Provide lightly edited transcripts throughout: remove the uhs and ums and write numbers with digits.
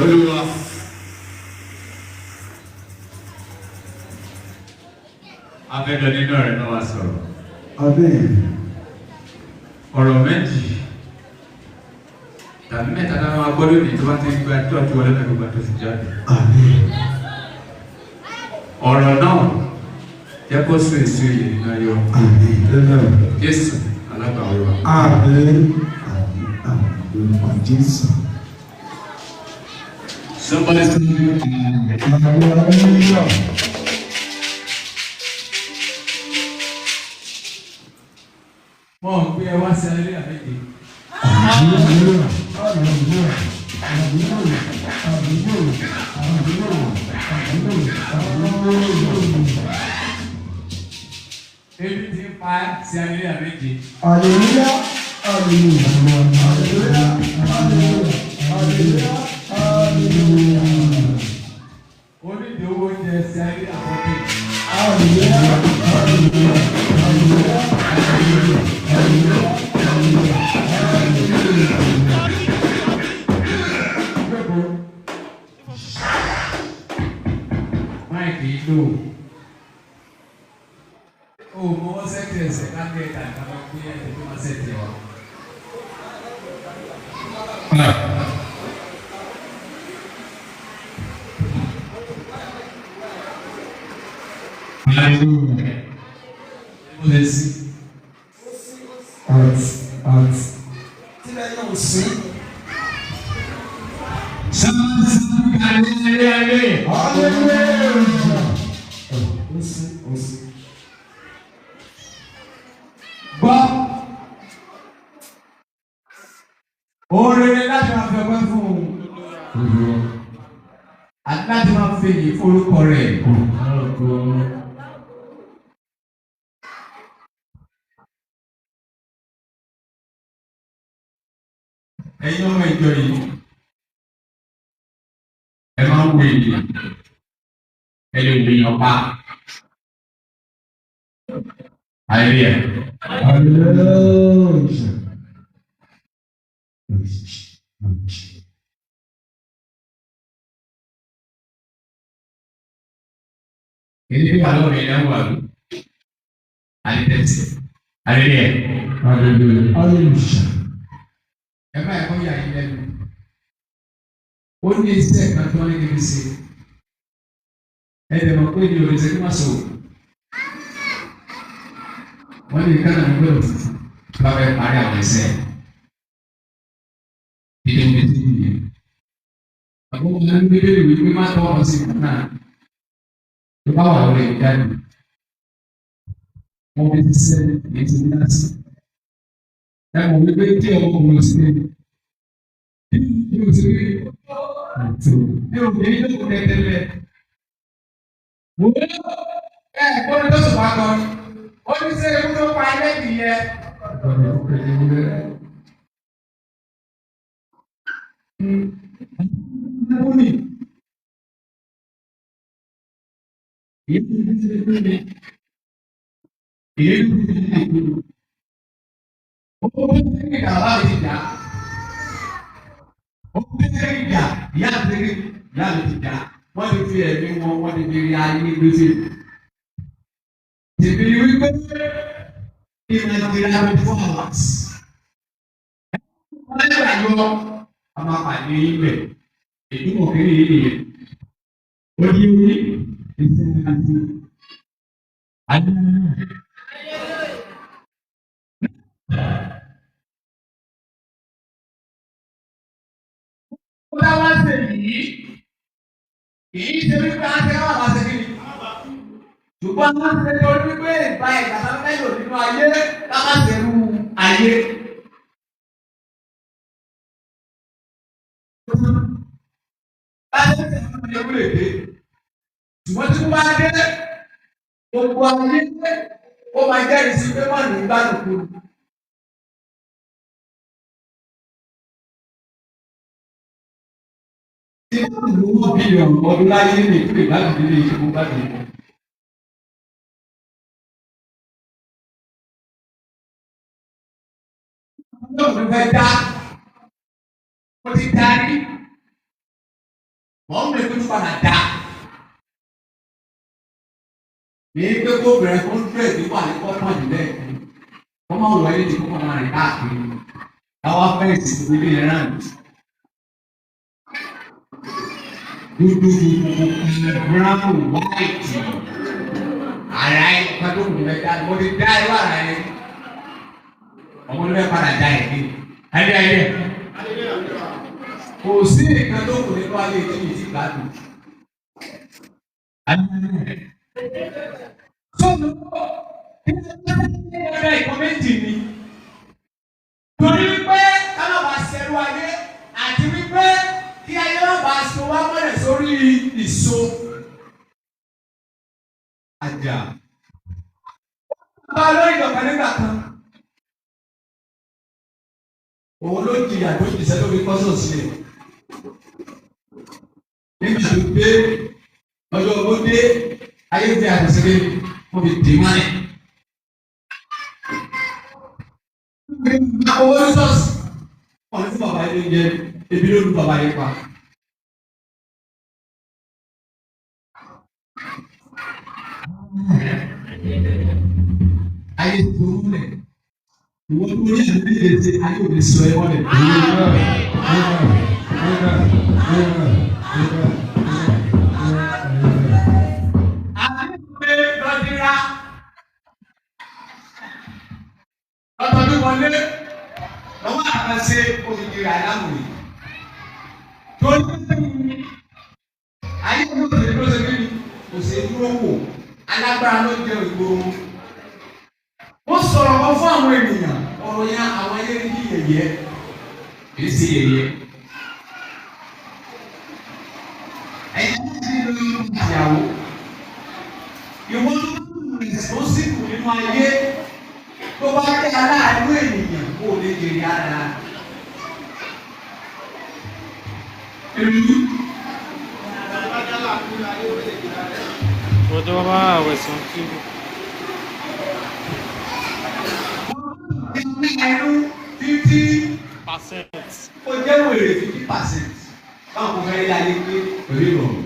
Olúwa. Abẹ́lọ nínú ọ̀rẹ́ náà wá sọ̀rọ̀. Ọ̀rọ̀ méjì tàbí mẹ́ta náà máa gbọ́dọ̀ ní tó bá ti gba tó àti wọlé mẹ́rin gbà tó sì jáde. Ọ̀rọ̀ náà jẹ́ kó sún èso ìyè nínú ayọ̀. Jésù alágbàwọ̀ wa. Jésù. Somebody say mọ̀ pé ẹ wá sí alẹ́ àbẹ́jẹ́. Ebi ti ń pa sí alẹ́ àbẹ́jẹ́. Hallelujah, hallelujah, hallelujah, hallelujah, hallelujah. Onídìí owó jẹ sí alẹ́ àbọ̀tẹ́. Hallelujah, hallelujah, hallelujah, hallelujah, hallelujah, hallelujah, hallelujah. Máìkì ìlú. O mọ wọ́n sẹ́kì ẹsẹ̀ káfíń ẹ̀ka ìkàwé pé ẹ̀jẹ̀ tó máa sẹ́kì ẹ̀ wá. Hallelujah. Mo lè sí. Tílẹ̀ yóò sí. Sábà hallelujah. Hallelujah. Ó sí. Gbọ́. Oore láti máa fi ọgbẹ́ fún un. Àti láti máa fi èyí forúkọ rẹ̀. Ẹ̀yin ọmọ ìjọ yìí, ẹ máa ń wo èyí, ẹ lè wò èèyàn pa. Hallelujah. Hallelujah. Ini kalau yang baru, ada tensi, ada dia. Hallelujah. Hallelujah. Emang aku ya ini. Oni se katoni ni bisi. Ede makweli yoweze kumaso. Wani kana ngoro. Bawe pale awese. Ile mbiti. Ako mwana bibeli wiki mato wasi kana. Tukawa wale ndani. Mbiti se yiti nasi. Emo bibeli o kumulisi. Eu vejo o que ele quando eu sou agora, onde você usa o pai da dia? Wọ́n ti fi ẹ̀mí wọn, wọ́n ti fi rí ayé gbèsè. Tèmi ni wípé Nàìjíríà bí fọ́ọ̀lás. Wọ́n lè gbà yọ ọmọ àpàdé ilẹ̀. Èyí mọ̀ kí ni èyí yẹn. Ó di orí ìṣẹ̀lẹ̀ àti àdúrà. Ó bá wá sí èyí. Kìí ṣe wípé á tẹ́ wà láti kí ni. Ṣùgbọ́n á ṣe torí wípé ìgbà ìgbàlá mẹ́lò nínú ayé lábá ṣerú ayé. Láti ṣe fún mi ewúrẹ́ dé. Ṣùgbọ́n tí wọ́n bá dé, gbogbo ayé ó máa jẹ́rìí sí pé wọ́n ní ìgbàlù kù. Tí wọ́n lù ú bílíọ̀nù ọdún láyé ní ìpínlẹ̀ ìgbàlù nílé ìṣègùn gbàgbé. Ọlọ́run fẹ́ dá, ó ti darí. wọ́n mú ẹgbẹ́ tó padà dá. Ní pé kó bẹ̀rẹ̀ fún dúró ìdíwà ní pọ́pọ́n ìdílé wọ́n máa wọ ẹni tí kò máa rìn káàkiri. Àwọn afẹ́ǹsì tó ilé yẹn náà dúdú brown white ara ẹ̀ pẹ̀lú òkùnkùn ẹ̀dá mo ti dá ẹ̀rọ ara ẹ̀ ọmọ ní bẹ́ẹ̀ padà dá ẹ̀ ní. Ayé kò sí nǹkan tó kù nínú ayé tí mi ti gbádùn. Sọ́nù ẹgbẹ́ ìkọ́ méjì ni. Torí wípé káwọn bá ṣẹlú ayé àti wípé kí ayé wọn bá so wá mọ́lẹ̀ sórí ìso. Àjà. Bá lórí ìdọ̀kan nígbà kan. Òun ló jìyà tó jìṣẹ́ tó fi kọ́sọ̀ sílẹ̀. Nígbà tó dé ọjọ́ ogbó dé ayé ti àtẹ̀sílẹ̀ wọ́n fi dè mọ́lẹ̀. Owó ní sọ́ọ̀sì wọ́n ní bàbá yẹn jẹ ebi ló lu bàbá yẹn pa. Ayé tó múlẹ̀ ìwọ́n tó ní àná ní èdè ayé òde sọ ẹ wọlé. Àdìgbò lọ́dínrà lọ́tọ́dún wọlé lọ́wọ́ àkànṣe òmìnira aláwòye. Torí ayé òde ló ṣe kí ni kò ṣe dúró wò alágbára ló jẹ ìgboro. Ó sọ̀rọ̀ kan fún àwọn ènìyàn ọ̀rọ̀ yẹn àwọn ayé ní yẹ̀yẹ́ kì í ṣe yẹ̀yẹ́. Ẹ̀yin ti lo ìyàwó ìwọ́n tó responsible nínú ayé tó bá jẹ́ aláàánú ènìyàn kó o lè jèrè ara. Ọjọ́ bá àwẹ̀sán kí ni. Ẹnu 50% ó jẹ́ wèrè 50%. Báwo kò fẹ́ yá ayé pé pẹ̀lú ìrọ̀rùn.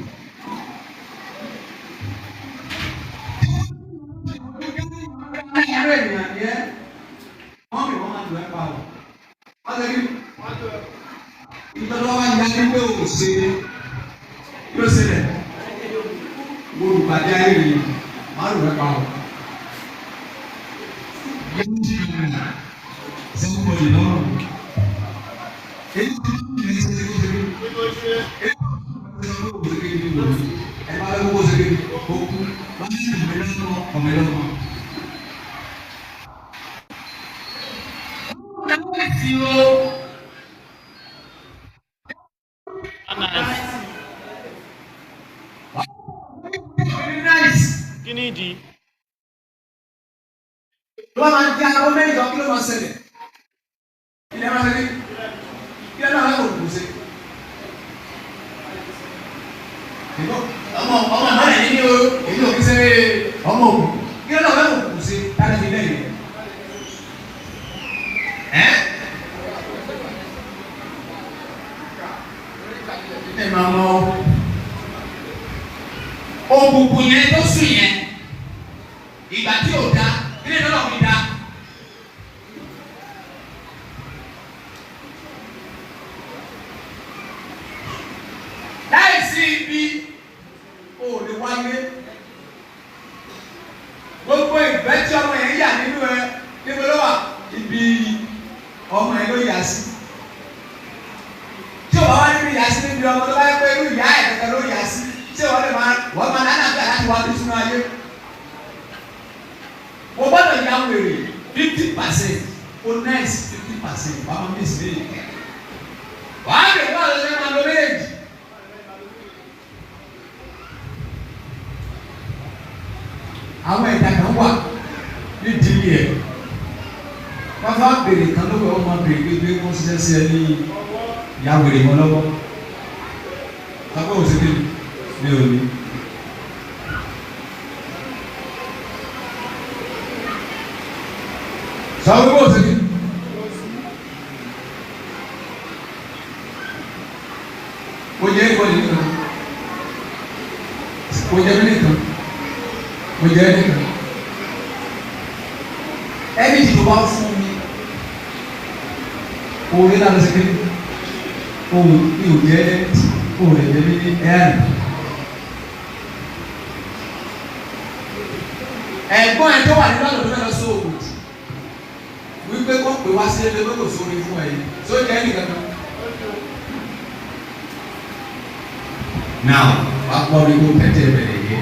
Ẹ̀rọ ènìyàn ni ẹ́ wọ́n mi wọ́n máa dùn ẹ́ pa ọ́. Wọ́n lè rí ìjọba wa yá ní pé òun ṣe yóò ṣe rẹ̀. Mo olùpàdé ayé rẹ̀ máa dùn ẹ́ pa ọ́. Somebody know. Èyí tí wọ́n ń ṣe ṣe ṣe ṣe ẹ bá lọ́wọ́ bó ṣe ṣe okú wọ́n ní ìmọ̀lẹ́sọ̀ ọ̀mẹ́lọ́mọ. Kí ni ìdí? Ló máa ń di aago mẹ́jọ kí ló máa ṣẹlẹ̀? Ilé máa ṣẹlẹ̀ kí ẹ náà lọ́wọ́ òkú ṣe. Ọmọ àmàlẹ̀ yìí ni o, èyí ò kí ṣe ọmọ òkú. Kí ẹ náà lọ́wọ́ òkú ṣe láti fi lẹ́yìn. Ẹ máa mọ òkùnkùn yẹn tó sùn yẹn ìgbà tí ò dá ilé lọ́dọ̀ mi dá. Láìsí ibi ò lè wáyé. Gbogbo ìfẹ́ tí ọmọ yẹn yà nínú ẹ níbo ló wà? Ibi ọmọ yẹn ló yà sí. Tí o bá wá níbi yà sí níbi ọmọ tó bá yẹ pé irú ìyá ẹ̀ kẹ̀kẹ́ ló yà sí. Tí o wọ́n máa dáná bí àláti wá bí sínú ayé. Mo gbọ́dọ̀ ya wèrè 50%, o nice 50%, wàá máa miss méjì. Wàá bẹ̀rẹ̀ wá lọ́sẹ̀ máa lọ méjì. Àwọn ẹ̀dá kan wà ní ìdílé ẹ̀. Wọ́n bá bèrè kan lọ́wọ́ ọmọ bèrè pé wọ́n ṣiṣẹ́ sí ẹ ní ìyá wèrè wọn lọ́wọ́. Sọ́kọ́ òsèké mi ò ní. Sọ́kọ́ òsèké. Ó jẹ́ ìwọlé nínú. Mo jẹ́ nìkan. Mo jẹ́ nìkan. Ẹni tí tó bá fún mi, òun ní láti ṣe kéde. Òun ní òjì ẹ̀jẹ̀ tí òun lè jẹ́ ní ẹ̀rìn. Ẹ̀gbọ́n ẹ̀ tó wà nínú àlọ́ tó fẹ́ lọ sí òkú. Wípé kó pè wá sí ẹgbẹ́ kó sórí fún ẹ̀yìn. Tó jẹ́ nìkan kan. Now, wàá pọ̀ ní kó tẹ̀tẹ̀ bẹ̀rẹ̀ yé.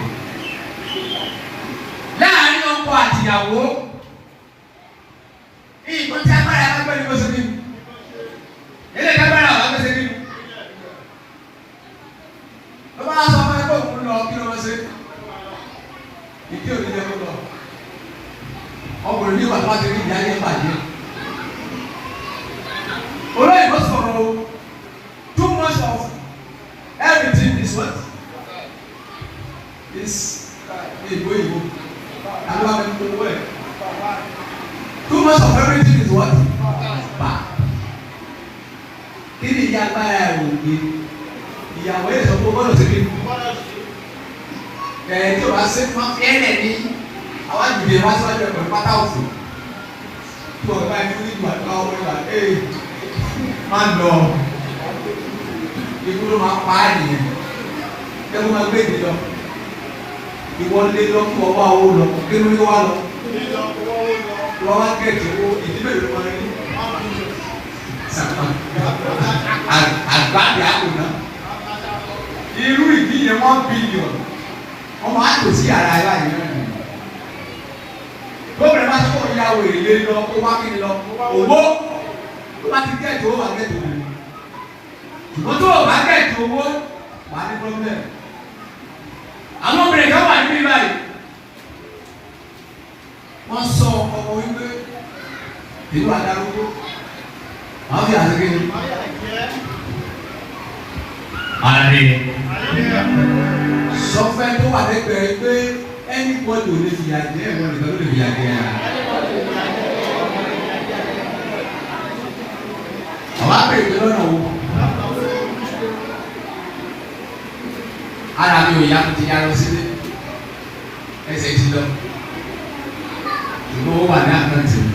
Láàárín ọkọ àtìyàwó, ìgbọ́n tí agbára yà wá gbé ní oṣù kìíní. Ilé kábàárà wà gbé ṣe kìíní. Ló bá sọ fún ẹgbẹ́ òkú lọ kí ló wọ́n ṣe. Ìdí òní jẹ́ kó lọ. Ọkùnrin ní ìwà tó wá ti rí ìyá yẹn bàjẹ́. Olóyìnbó sọ̀rọ̀ o. Too much of everything is what? Is ìbò. Àlọ́ àmì owó ẹ̀. Too much of everything is what? Bad. Kí ni ìyá agbára ẹ̀ wò gbé? Ìyàwó ẹ̀ sọ pé gbọ́dọ̀ sí kí. Tí o bá ṣe máa fi ẹ̀rẹ̀ ní àwọn àjùdè wá síwájú ẹ̀ pẹ̀lú pátá òfò. Tí o bá ní ìgbà tó wá wọlé wá, máa lọ. Ikú ló máa pa á nìyẹn. Kí ló máa gbé ìdí lọ? Ìwọ lé lọ kí wọ́n wá owó lọ. Kí ló ní wá lọ? Wọ́n wá gẹ̀ẹ́tì owó ìdílé ló máa rí. Àgbàdì àkùnà. Irú ìdí yẹn $1 billion. Wọ́n máa tò sí ara ẹ̀ láyé náà. Gómìnà bá tó kọ́ ìyàwó èlé lọ kó wá kí ni lọ. Owó tó bá ti gẹ̀ẹ́tì owó wà gẹ̀ẹ́tì owó. Ṣùgbọ́n tó o bá gẹ̀ẹ́tì owó wà ní problem. Àwọn obìnrin kan wà níbí báyìí. Wọ́n sọ ọmọ wípé ìlú àdárúgbó. Àwọn fi àtẹ̀kẹ́ ni. Àlàyé. Sọfẹ́ tó wà lẹ́gbẹ̀ẹ́ pé ẹni bọ́dù ò lè fìyà jẹ ẹ̀wọ̀n nìkan ló lè fìyà jẹ ẹ̀. Àwọn abẹ́rẹ́ ìgbẹ́ lọ́nà wo? Ara mi ò yá mi ti yá lọ sílé. Ẹsẹ̀ ti lọ. Ṣùgbọ́n ó wà ní àkáǹtì mi.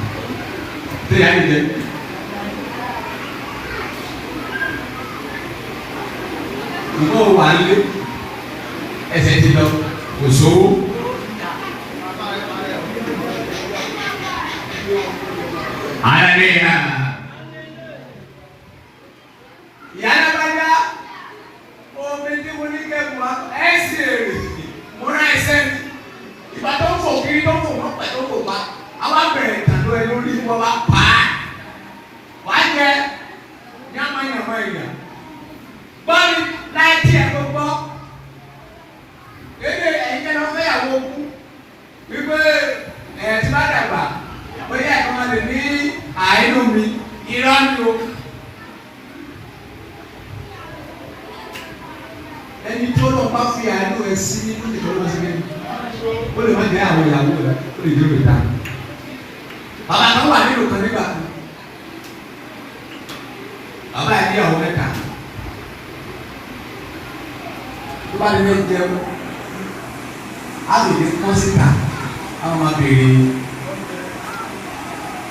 Tó yá mi jẹ. Ṣùgbọ́n ó wà nílé. Ẹsẹ̀ ti lọ. Kò sówó. Hallelujah. Ìyá náà bá yá. Omi tí mo ní kẹ́kọ̀ọ́ wa ẹ̀sìn èrè. Mo rán ẹsẹ̀ mi. Ìgbà tó ń fò kiri tó ń fò wọ́n pẹ̀ tó ń fò pa. Àwọn abẹ̀rẹ̀ ìtàndó ẹ lórí wọn bá pa á. Wàá jẹ yánmayànmọ́ èèyàn. Bọ́ọ̀lù láì tí ẹ̀ tó gbọ́. Èdè ẹ̀yìn lọ fẹ́ yàwó kú. Wípé tí bá dàgbà, bóyá ẹ̀kọ́ máa lè ní àìnú mi, irọ́ ni o. Ẹni tó lọ bá fi àìnú ẹ̀ sí nínú ìjọba sílẹ̀. Ó lè má jẹ́ àwọn ìyàwó rẹ̀, ó lè jẹ́ òwe ta. Bàbá kan wà nínú kan nígbà kan. Bàbá yẹn ní ìyàwó mẹ́ta. Tó bá lè lè jẹun, á lè lè kọ́ síta, àwọn máa béèrè.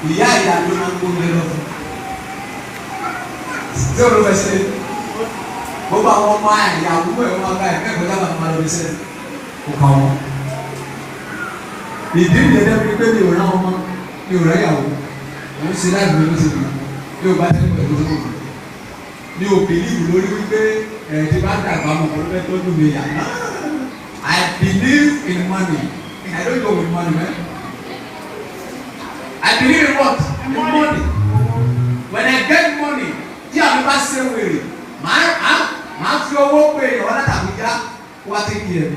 Ìyá ìyá ló máa ń gbóngbé lọ. Ṣé o ló fẹ́ ṣe? Gbogbo àwọn ọmọ ìyàwó ẹ̀ wọ́n bá ẹ̀ kẹ́kọ̀ọ́ dábàá máa lọ sí ẹ̀ kó kàn wọ́n. Ìdí ìdí ẹ̀dẹ́ pé mi ò rán ọmọ, mi ò rán ìyàwó. Òun ṣe láì bí lóṣù mi, mi ò bá tẹ́lẹ̀ pẹ̀lú tó kù. Mi ò bìlíìfù lórí wípé ti bá dàgbà mọ̀ kó fẹ́ tọ́jú mi yà. I believe in money. I don't go with money, man. I believe in what? In money. When I get money, tí àwọn bá ṣe wèrè, màá fi owó pé ọ̀rẹ́ tàbí já wá sí kí ẹ̀.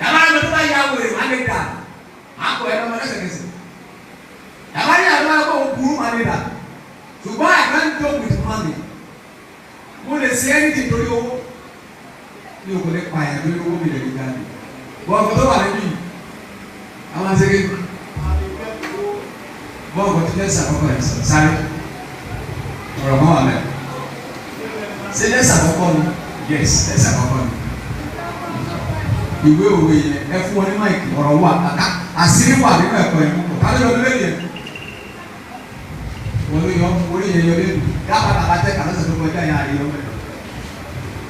Yàrá mi tó bá yà wèrè má lè dà, màá kọ ẹ̀ lọ́mọ lẹ́sẹ̀kẹsẹ̀. Yàrá mi àgbà kó o burú má lè dà. Ṣùgbọ́n I can't joke with money. Mo lè ṣe anything torí owó. Mi ò kò lè pa ẹ̀ torí owó mi lè gbà mí. Bọ́ọ̀lù tó wà níbí, àwọn àṣekè. Bọ́ọ̀lù tó fẹ́ sàkọ́kọ́ ẹ̀ sáré. Ọ̀rọ̀ kan wà mẹ́. Ṣé lẹ́sà àkọ́kọ́ ni? yes ẹsẹ̀ àkọ́kọ́ ni. Ìwé òwe yẹn ẹ fún wọn ní máìkì ọ̀rọ̀ wà kàkà àṣírí wà nínú ẹ̀kọ́ yẹn kálí lọ lórí yẹn. Wọ́n ló yọ orí yẹn yọ lẹ́nu dábàá tàbá tẹ́ kàlẹ́ sọ̀tún kọjá yẹn àyè yọ mẹ́rin.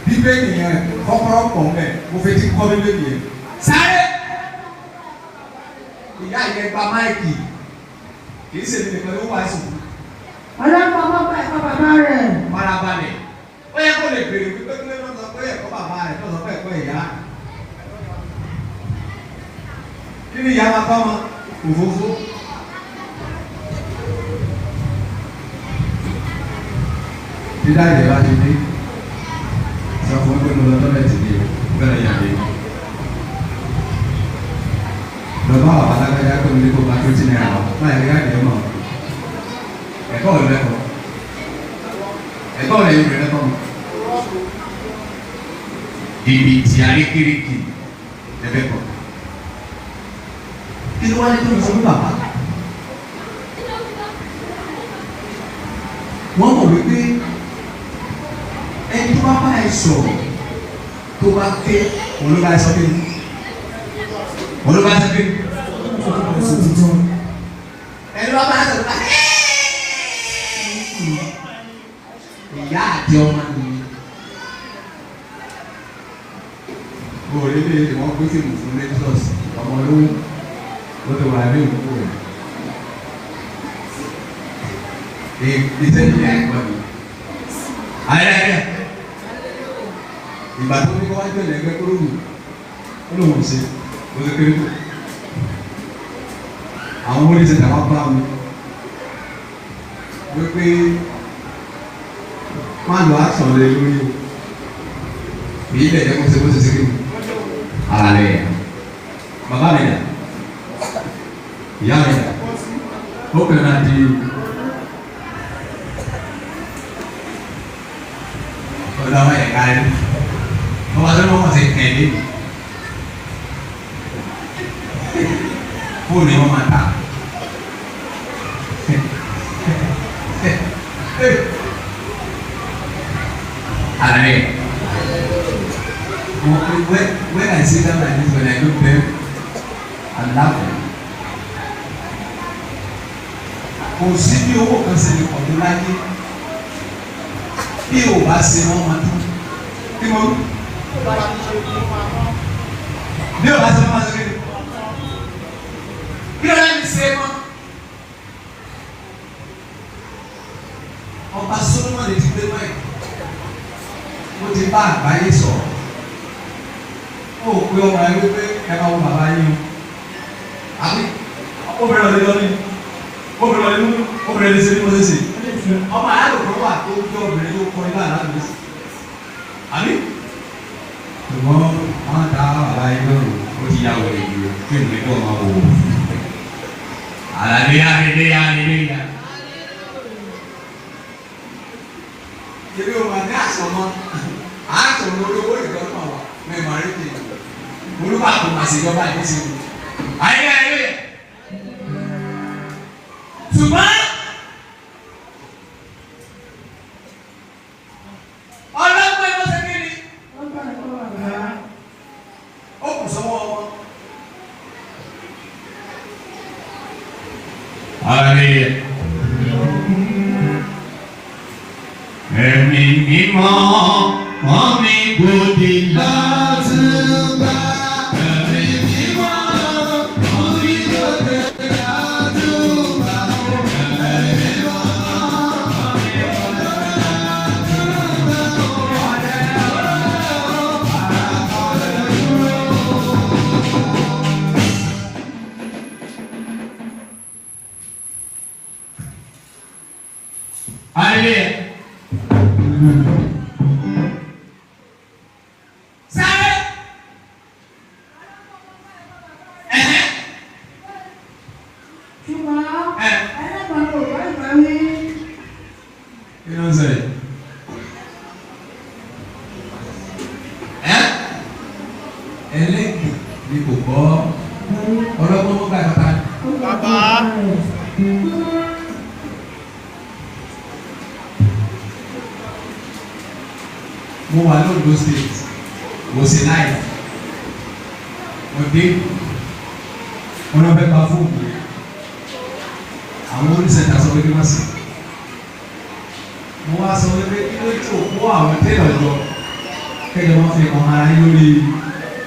Bíbélì yẹn kọ́kọ́rọ́ pọ̀ mẹ́ mo fẹ́ ti kọ́ bíbélì yẹn. Sáré! Ìyá yẹn gba máìkì kì í ṣe ní nìkan ló wà ẹ̀sùn. Ọlọ́pàá ọmọ ẹ̀kọ́ bàbá rẹ̀. Farabalẹ̀ ó yẹ kó lè béèrè wípé kí ló ń sọ pé ẹ̀kọ́ bàbá rẹ̀ tó sọ pé ẹ̀kọ́ ìyá. Kí ni ìyá máa bá wọn? Òfófó. Dídá ìdè bá ti dé. Sọ fún pé mo lọ tọ́lẹ̀tì ní bẹ́ẹ̀ yàgbé. Lọ́ba wà pátákátá tó ní kó bá tó ti náírà lọ. Máa yẹ ká mọ̀. Ẹ̀kọ́ ò lẹ́kọ̀ọ́. Ẹ̀kọ́ ò lẹ́yìn ìrìn lẹ́kọ̀ọ́ mọ̀. Ibi tí a rí kiriki ẹ̀fẹ̀ kọ̀. Kí ló wá ní tó ń sọ fún bàbá? Wọ́n mọ̀ wípé ẹni tó bá bá ẹ sọ̀rọ̀ tó bá ké olúwa ẹ sọ pé olúwa ẹ sọ pé ẹni bá bá ẹ sọ̀rọ̀ bá ìyá àti ọmọ nìyí. Orí ilé tí wọ́n gbé fíìmù fún Lexus ọmọ olówó ló ti wà ní òkú rẹ̀. Ìṣe ìyá ẹ̀kọ́ ni. Ayẹyẹ ìgbà tó ní kó wájú ẹ̀ lẹ́gbẹ́ kúrò wù ó lóun ṣe ó ti kéré tó. Àwọn oníṣẹ́ tàwa bá mi wípé má lọ àtọ̀ lé lórí o. Èyí lè jẹ́ kó ṣe bó ṣe ṣe kí ni. Alẹ́ bàbá mi dà ìyá mi dà ó kàn náà di ọ̀dọ́ ọmọ ẹ̀ka rẹ̀ ọmọ tó lọ́wọ́ ṣe kẹ̀lé fóònù wọn máa ta alẹ́. When I see them like this, when I look them, I'm laughing. Kò sí bí owó kan ṣe lè pọ̀ tó láyé bí o bá ṣe wọ́n máa tún. Kí mo bí o bá ṣe wọ́n máa ṣe kí ló láti ṣe mọ́. Ọba Solomon ti gbé báyìí. Ó ti bá àgbáyé sọ̀rọ̀. Ó pe ọmọ ẹ wípé ẹ máa wo bàbá yín o. Àbí obìnrin ọ̀lẹ́ lọ́ní. Obìnrin ọ̀lẹ́ lọ́ní. Obìnrin ọ̀lẹ́ sẹ́ni mọ́sẹ̀ sè. Ọmọ àyàlòkọ́ wà tó gbé obìnrin tó kọ́ ilé àná lọ́sẹ̀. Àbí? Ṣùgbọ́n wọ́n ta bàbá yín lọ́rùn. Ó ti yà wọ̀ èyí o. Kí ni kí ọmọ wò ó? Àlàyé. Ebi o ma ní àsọmọ. Àsọmọ olówó ìgbọ́nà wa. Mẹ́mọ̀rí ti olúwa kò máa ṣe ìjọba ìlú sí i. Ayé. Ṣùgbọ́n ọlọ́gbọ́n ẹ̀rọ ṣe kéde. Ó kù sọ́wọ́ ọmọ. Ayé. Ẹ̀mí mímọ́ wọ́n mi gbòdì láti bá. Ẹ̀mí mímọ́ wọ́n mi gbòdì láti bá. Ẹ̀mí mímọ́ wọ́n mi gbòdì láti bá. Hallelujah. Sáré. Ṣùgbọ́n ẹlẹ́gbọ̀n kò bá ìgbà wí. Kí ló ń sọ yìí? Ẹlẹ́gbọ̀n ni kò gbọ́ ọlọ́gbọ́n mọ́ báyìí bàbá. Bàbá. mo wà ní Ondo state mo sì láì mo dé mo lọ fẹ́ gba fóònù rẹ̀ àwọn oníṣẹ́ta sọ pé kí wọ́n sì mo wá sọ pé kí ló tó kó àwọn tẹ́lọ̀ jọ kẹ́jọ wọn fi hàn ara yín lórí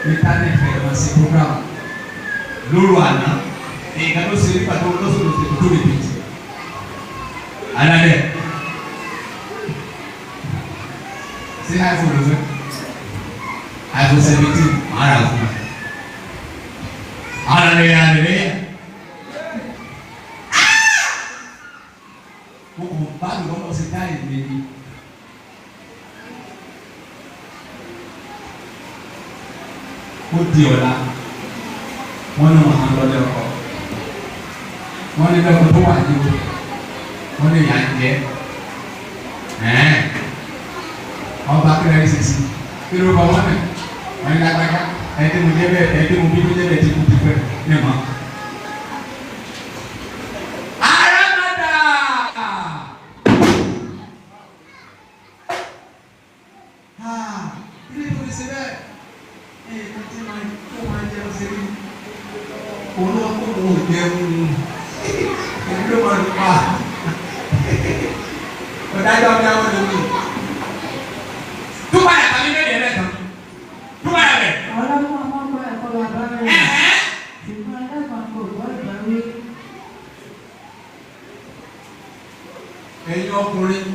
íńtánẹ́ẹ̀tì kẹ́jọ wọn sí program lóru àná nǹkan tó ṣe nípa tó lọ́sọ̀rọ̀ tó lè tètè alẹ́ ṣé iPhone ló fẹ́ iPhone 17 ara fún mi alẹ́ mo kò bá mi lọ́wọ́ sí táyì lébi ó di ọ̀la wọ́n ní wọn lọ lẹ́kọ̀ọ́ wọ́n ní lẹ́kọ̀ọ́ tó wà ní o wọ́n ní ìyá jẹ́ ọba kílẹ̀ ìṣesí kí ló bá wọn nẹ̀ wọ́n ní lágbájá ẹ̀ẹ́dì mo jẹ́ bẹ́ẹ̀ ẹ̀ẹ́dì mo bí mo jẹ́ bẹ́ẹ̀ tí mo ti fẹ́ ní ma. Ẹ̀yin ọkùnrin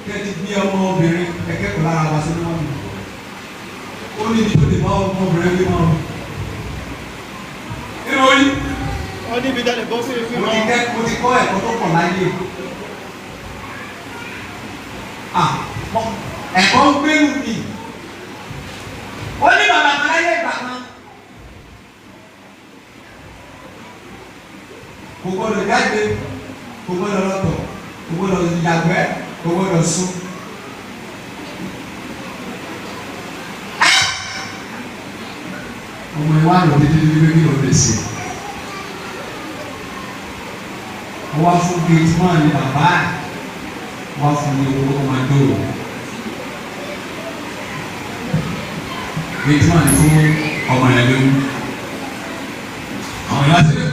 kẹ́ẹ̀dì bí ọmọ obìnrin ẹ̀kẹ́kọ̀ọ́ lára wa sínú wọn. Ó ní ibi tó lè bá ọmọ obìnrin gbé wọn. Nínú orí. Wọ́n ní ibi jáde bọ́ sí ìfín Mo ti kọ́ ẹ̀kọ́ tó pọ̀ láyé. Ẹ̀kọ́ ń gbénu mi. Ó ní bàbá kan láyé ìgbà kan. Kò gbọdọ̀ jáde, kò gbọdọ̀ lọ́tọ̀, kò gbọdọ̀ yàgbẹ́, kò gbọdọ̀ sùn. Ọmọ ìwà lọ títí tí bébí lọ lè ṣe. Wọ́n wá fún gate man ní bàbá ẹ̀, wọ́n wá fún ní owó ọmọdé o. Gate man fún ọmọ ẹ̀ lóyún. Àwọn ìwà ti lè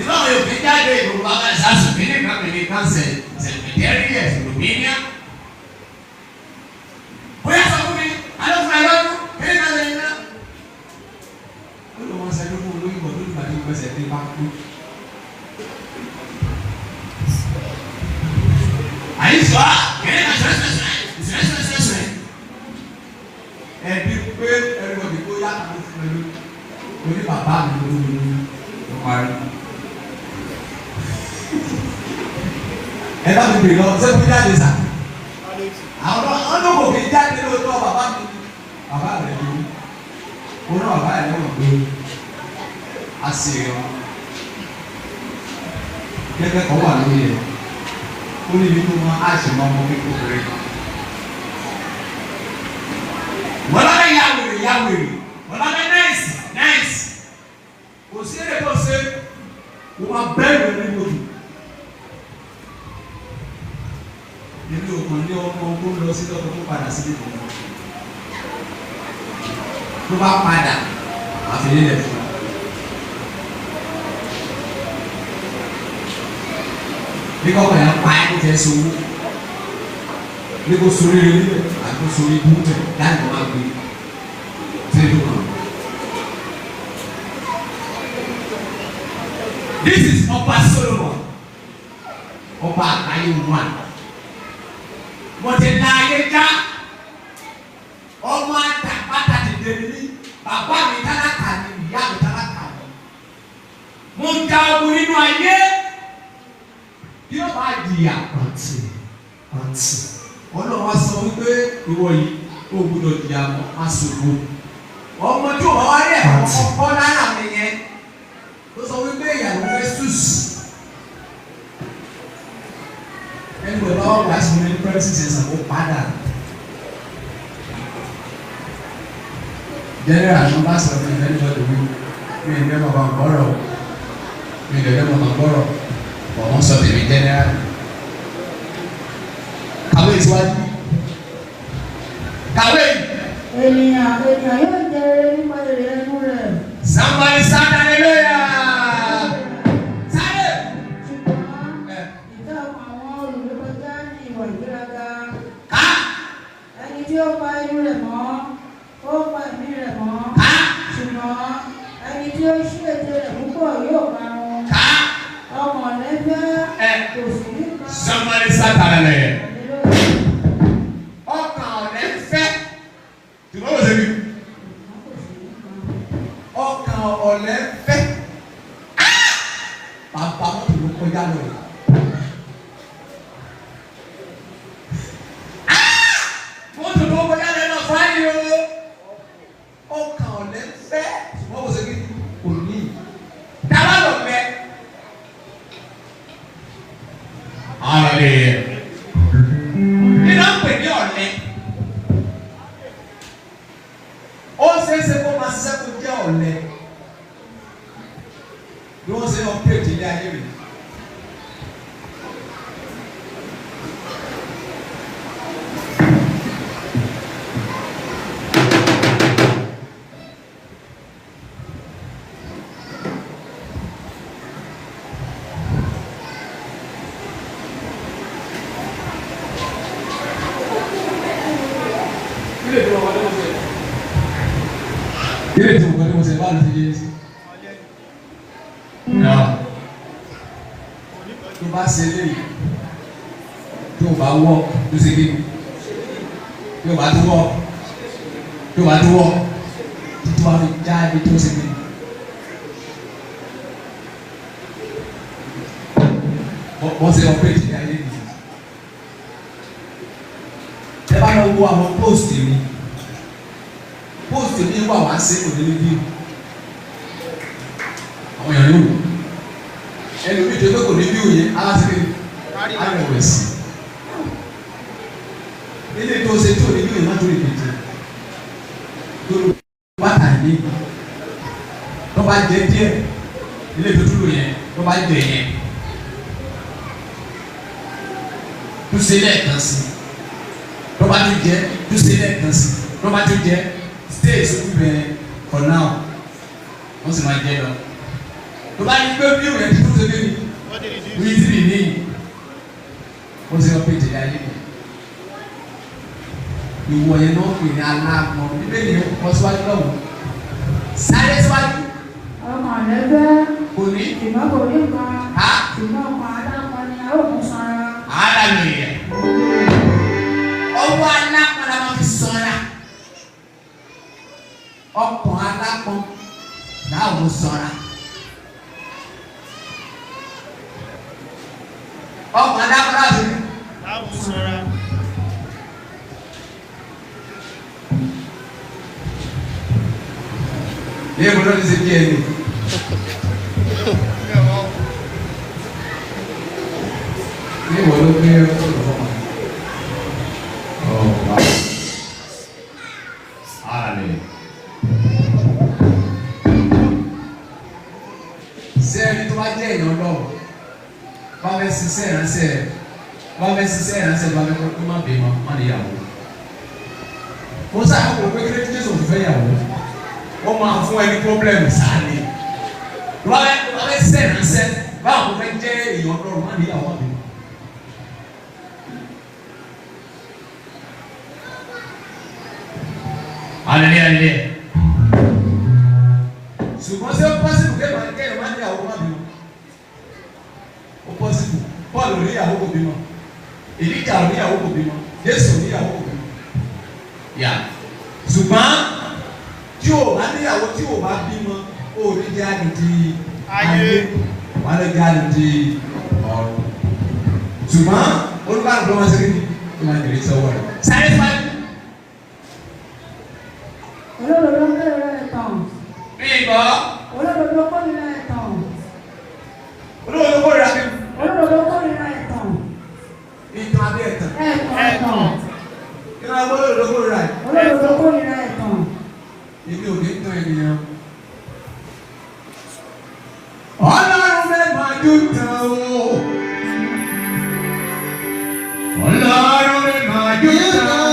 ìbá wọn yóò fi jáde ìlú bàbá ẹ̀ sáà sùn kíní kan kìíní kan sẹ̀lẹ̀mẹ̀tẹ́rì ẹ̀ sùlùmíníà. Bóyá sọ fún mi, alófin ẹlọ́dún, kíní kan lè ná. Ó lọ wọn sẹ́dún fún olóyìnbó tó ti bàtí gbèsè dé bá kú. Àyíṣọ́ kíní kan sẹ́sẹ̀sẹ̀. Ẹbí pé ẹrú ọ̀dì kó yá àwọn fún mi lórí bàbá mi lórí ló parí. Ẹ bá mi bèrè lọ sẹ́kù jáde sà. Àwọn ọlọ́kọ̀ kì í jáde lóòótọ́ bàbá mi. Bàbá rẹ̀ ló ní. Ó náà bàbá rẹ̀ lọ́wọ́ pé a sì rẹ̀ wọn. Gẹ́gẹ́ kan wà lórí ẹ̀. Ó ní ibi tó máa á sì máa mọ kékeré. Wọ́n lọ́dọ̀ yá wèrè. Wọ́n lọ́dọ̀ náìsì. Kò sí èrè tó ṣe. Wọ́n máa bẹ́ẹ̀ lórí lórí. Nínú òkun ní ọmọ ogun lọ sí lọ́dún tó padà sí ìdìbò. Tó bá padà, àfihàn ilẹ̀ fún un. Bí kọ́kọ́ yẹn pa ẹ́ kó fẹ́ sowó. Bí kò sórí rẹ̀ níbẹ̀, àti kò sórí ibú bẹ̀, láti máa gbé. Ṣé ìlú kan? This is Ọba Solomon. Ọba àgbáyé one. Mo ti la ayé já. Ọmọ àtàpátá ti dèrè ní. Bàbá mi tálákà ni, ìyá mi tálákà ni. Mo ń ja ogun nínú ayé. Bí ó bá jìyà àǹtí. Ọlọ́run wá sọ wípé ìwọ yìí ó gbọ́dọ̀ jìyà mọ́ aṣòfò. Ọmọ tí ò bá wá rí ẹ̀kọ́ kọ́kọ́ lára mi yẹn. Ó sọ wípé ìyàwó Festus. Ẹni wẹ̀ bá wà sí ní pẹ́rẹ́sì ẹ̀sán ó padà. General ló bá sọ fún ìfẹ́ níjọ́ ìwé. Mi ì dẹ́mọ̀ bá gbọ́rọ̀. Mi ì dẹ́mọ̀ bá gbọ́rọ̀. Ọ̀hún sọ tèmi general. Kàwé ìsíwájú. ènìyàn yóò jẹ rere nípa èrè ẹnu rẹ̀. Somebody shout hallelujah. Sáré. Ṣùgbọ́n ìfẹ́ ọkàn àwọn olùrékọjá ní ìwà ìgbéraga. Ká. Ẹni tí ó pa inú rẹ̀ mọ́, ó pa ẹ̀mí rẹ̀ mọ́. Ká. Ṣùgbọ́n ẹni tí ó ṣí ètè rẹ̀ púpọ̀ yóò parun. Ká. Ọmọ lẹ́fẹ́ kò sí nípa. Somebody shout hallelujah. Ọkàn ọ̀lẹ́ fẹ́. Tùmọ̀ wò ṣe bí? Ọkàn ọ̀lẹ́ fẹ́. Bàbá mọ́tò ló kọjá lọ. Mọ́tò ló kọjá lọ náà fáyé o. Ọkàn ọ̀lẹ́ fẹ́. Tùmọ̀ wò ṣe bí? Kò ní. Dábàá lọ bẹ́ẹ̀. Hallelujah. Nínú àpè ní ọ̀lẹ́. Ó ṣeéṣe kó máa ṣiṣẹ́ kó jẹ́ ọ̀lẹ́. Bí wọ́n ṣe ń ọ̀pẹ̀tì ilé ayé rẹ̀. Ilé tí mo kọ́ ní mo ṣe bá lọ sí ilé sí. Tó bá ṣe léyìí, tó bá wọ́, tó ṣe kí ni? Tó bá tó wọ́, tó bá tó wọ́, títí wá fi jáde tó ṣe kí ni? Wọ́n ṣe ọ̀pẹ̀tì ní ayé nìyí. Ẹ bá lọ wo àwọn póòsì mi. Póòsì mi wà wá sí òdìrí bí. Àwọn èèyàn yóò wò. Ẹlòmíì tó gbé kò ní bí òye aláṣẹ́kẹ́ àrẹ̀wẹ̀sì. Ilé tó ṣe tó ní bí òye má tó lè pété. Lórí bàtà ní. Tó bá jẹ díẹ̀, ilé tó dúró yẹn, tó bá jẹ yẹn. Tó ṣe lẹ́ẹ̀kan sí. Tó bá tó jẹ, tó ṣe lẹ́ẹ̀kan sí. Tó bá tó jẹ, stay sókú bẹ̀rẹ̀ for now. Wọ́n sì máa jẹ lọ. Tó bá yí pé bí òun yẹn ti tó ṣe bí mi ti bì ní ó ṣe ọ̀pẹ̀ ìjẹ̀dá ayé mi ìwọ yẹn náà pè ní aláàmọ́ bíbélì yẹn kọ́ síwájú lọ́wọ́ sáré síwájú. Ọmọ lẹ́fẹ́ kò ní. ṣùgbọ́n kò ní nǹkan. Ṣùgbọ́n ọkọ̀ adákan ni a ó mú sanra. Àádàmì yẹn ọwọ́ alápọn la máa fi sanra ọkàn alápọn làwọn sanra. Ọkàn adákọ̀ọ́lá sí ni. Láwọn sọ́ra. Ní èbúrò ló ti ṣe bí ẹni. Ní ìwọ ló gbé olùfọ́mọ. Ọ̀pá. Àlè. Ṣé ẹni tó bá jẹ́ èèyàn lọ́wọ́? Bá fẹ́ ṣiṣẹ́ ìránṣẹ́ bá fẹ́ kó má bèèmọ má lè yàwó. Mo sáà kò pé kí Jésù òfin fẹ́ yàwó. Wọ́n máa fún ẹni pọ́blẹ́mù sáálé. Bá fẹ́ ṣiṣẹ́ ìránṣẹ́ báwo kò fẹ́ jẹ́ èèyàn lọ́rùn má lè yàwó má bèèmọ. Hallelujah. Ṣùgbọ́n ṣé ó pọ́sibù kéèyàn má ní yàwó má bèèmọ? Ó pọ́sibù. Paul oníyàwó kò bímọ, Èlíjà oníyàwó kò bímọ, Jésù oníyàwó kò bímọ. Yà ṣùgbọ́n tí o bá níyàwó tí o bá bímọ, o ní jẹ́ àdùdí ayé, wà lè jẹ́ àdùdí ọ̀rọ̀. Ṣùgbọ́n olùkọ́ àgbọ̀n máa ṣe kí ni o máa jèrè sọ́wọ́ rẹ̀. Sáré fáyé. Olódodo kéré ẹ̀tàn. Bí ìbọn. Olódodo kórìíra ẹ̀tàn. Olódodo kórìíra kí. Olódodo kórìíra ẹ̀tàn. Ìtàn àbí ẹ̀tàn. Ẹ̀tàn. Kí ló ń gbọ́ olódodo kórìíra ẹ̀? Olódodo kórìíra ẹ̀tàn. Èmi ò ní tán ènìyàn. Ọlọ́run fẹ́ máa dùn tán o. Ọlọ́run fẹ́ máa dùn tán.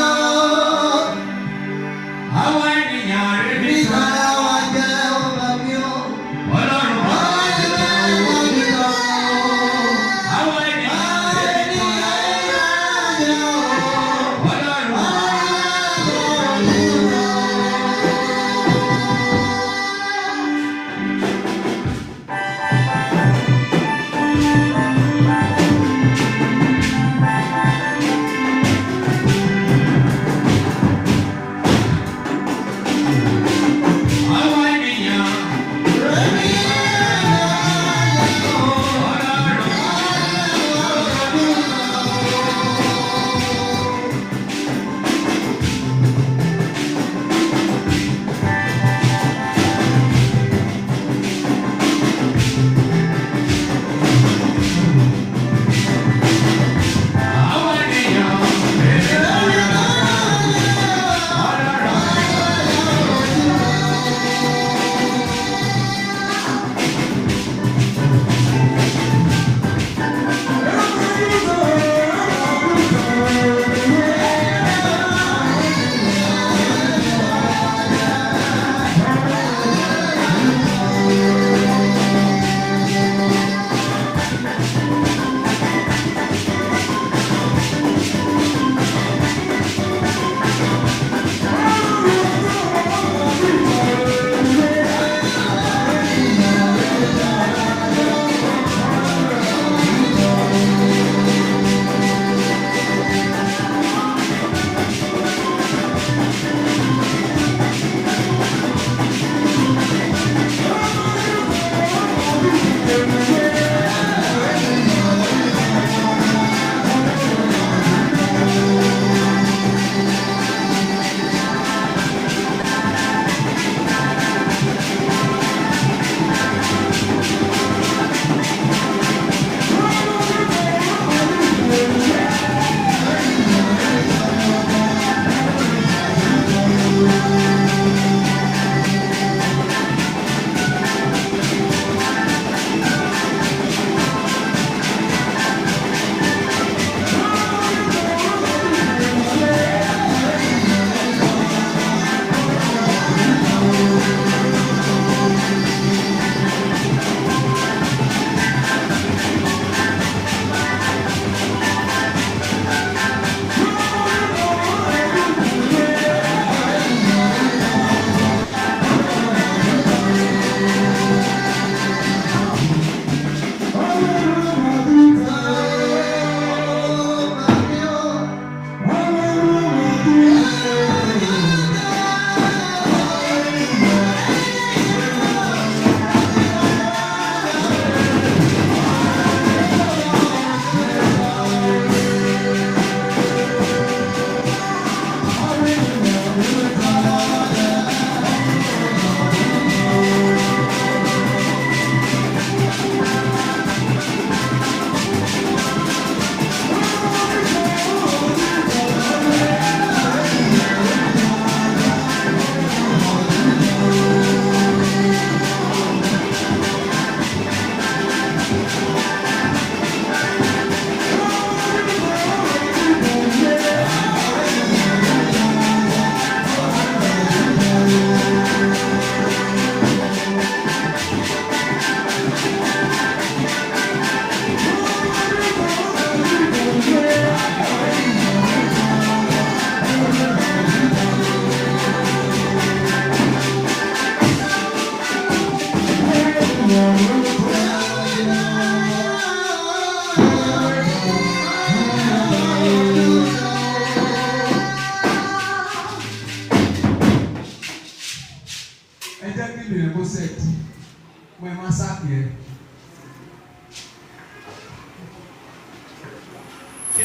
sáàkì ẹ̀.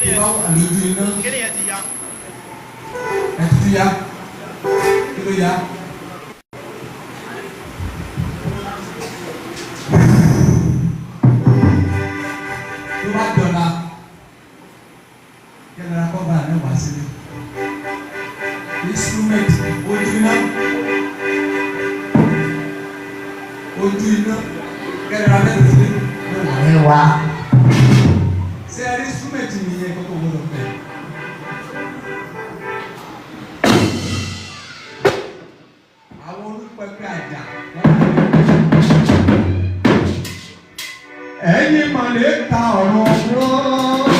Ìbá wà lójú iná. Kíni ẹ ti ya? Ẹ ti ya. Kí ló ya? Tó bá dọ̀la, kẹ́lẹ́ra kọ́ bá àná wá sílẹ̀. Instrument ojú iná. Ojú iná. Kẹ́lẹ́ra bẹ́ẹ̀ sílẹ̀. Ẹ wá. Ṣé ẹ rí instrument nìyẹn kókó gbọdọ̀ pẹ̀? Àwọn olùpẹ̀pẹ̀ àjà. Ẹ̀yin màlẹ́ka ọ̀rọ̀ ọ̀rọ̀.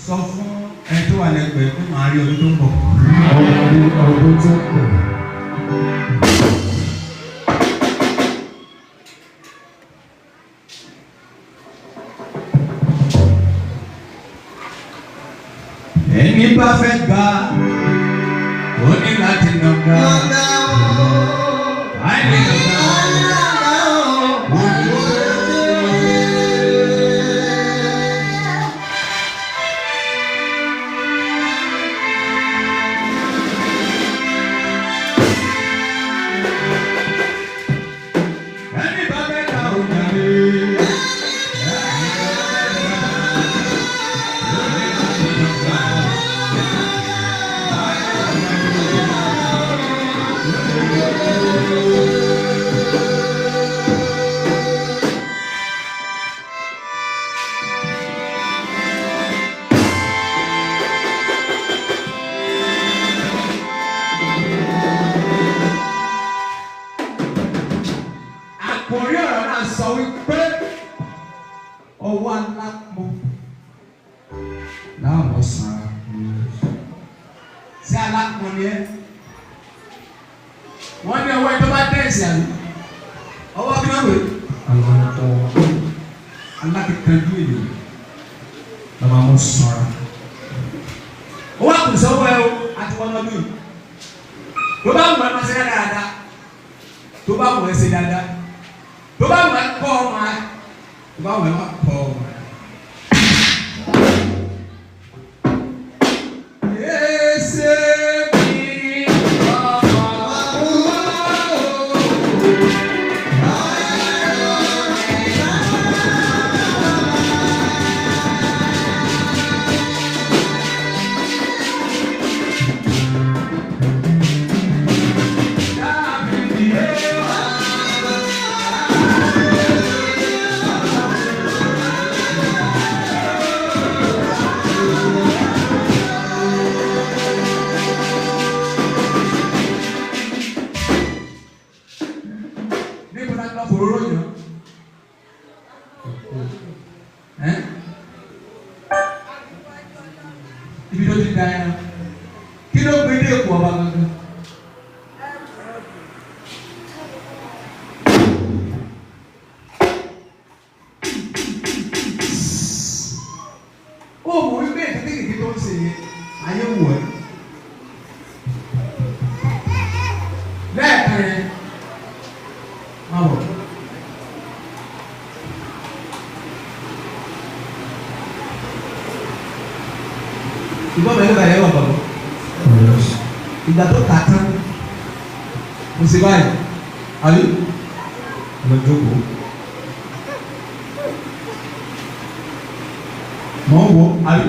Sọ fún ẹni tó wà lẹ́gbẹ̀ẹ́ pé màá rí ọdún tó ń bọ̀. Ọdún tó ń bọ̀. Ẹni bá fẹ́ gbà ó ní láti nàgbà. Àìní nàgbà. Àkòrí ọ̀rọ̀ náà sọ wípé ọwọ́ alápọ̀ láwọn sàn sí alápọ̀ ni ẹ́. Wọ́n ní ọwọ́ ẹ̀ tó bá tẹ̀sí àná. Ọwọ́ kí wọ́n wẹ̀? Alákìkanjú ènìyàn. Bàbá mo sọ̀rọ̀. Owó àkùsọ̀ wọ̀ ẹ́ o àti wọn lọ́dún yìí. Tó bá wù ẹ́ máa ṣe dáadáa. Tó bá wù ẹ́ ṣe dáadáa. Tó bá wù ẹ́ kọ́ ọmọ ẹ̀. Tó bá wù ẹ́ máa kọ́ ọmọ ẹ̀. lọ fòróró yàn. Ibi tó ti da ẹran. Kí ló gbé dé èkó ọba gangan? Ó mọ̀ wípé kékeré tó ń ṣe yẹn, ayé wò ẹ́. Lẹ́ẹ̀kan yẹn, má bọ̀. Ìgbọ́n bẹ̀rẹ̀ bẹ̀rẹ̀ wọ̀ bọ̀. Ìgbà tó ta tán, mo ṣe báyìí, àbí? Lọ jókòó. Mọ̀ ń wọ, àbí?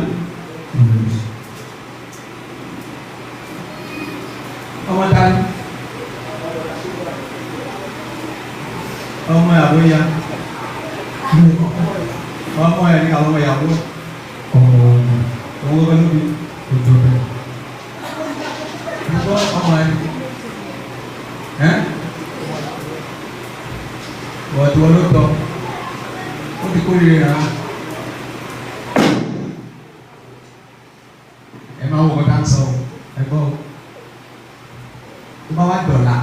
Ọmọ dání. Ọmọ ìyàwó ya. Ọmọ ẹ̀ ní àwọn ọmọ ìyàwó. Owó bẹ́ẹ̀ ló bí. Ìgbọ́ ọmọ ẹ̀. Bọ̀dù olóòtọ́. Ó ti kórìíra rà. Ẹ máa wọ ọ̀dà ń sọ ẹ gbọ́. Tó bá wá dọ̀la.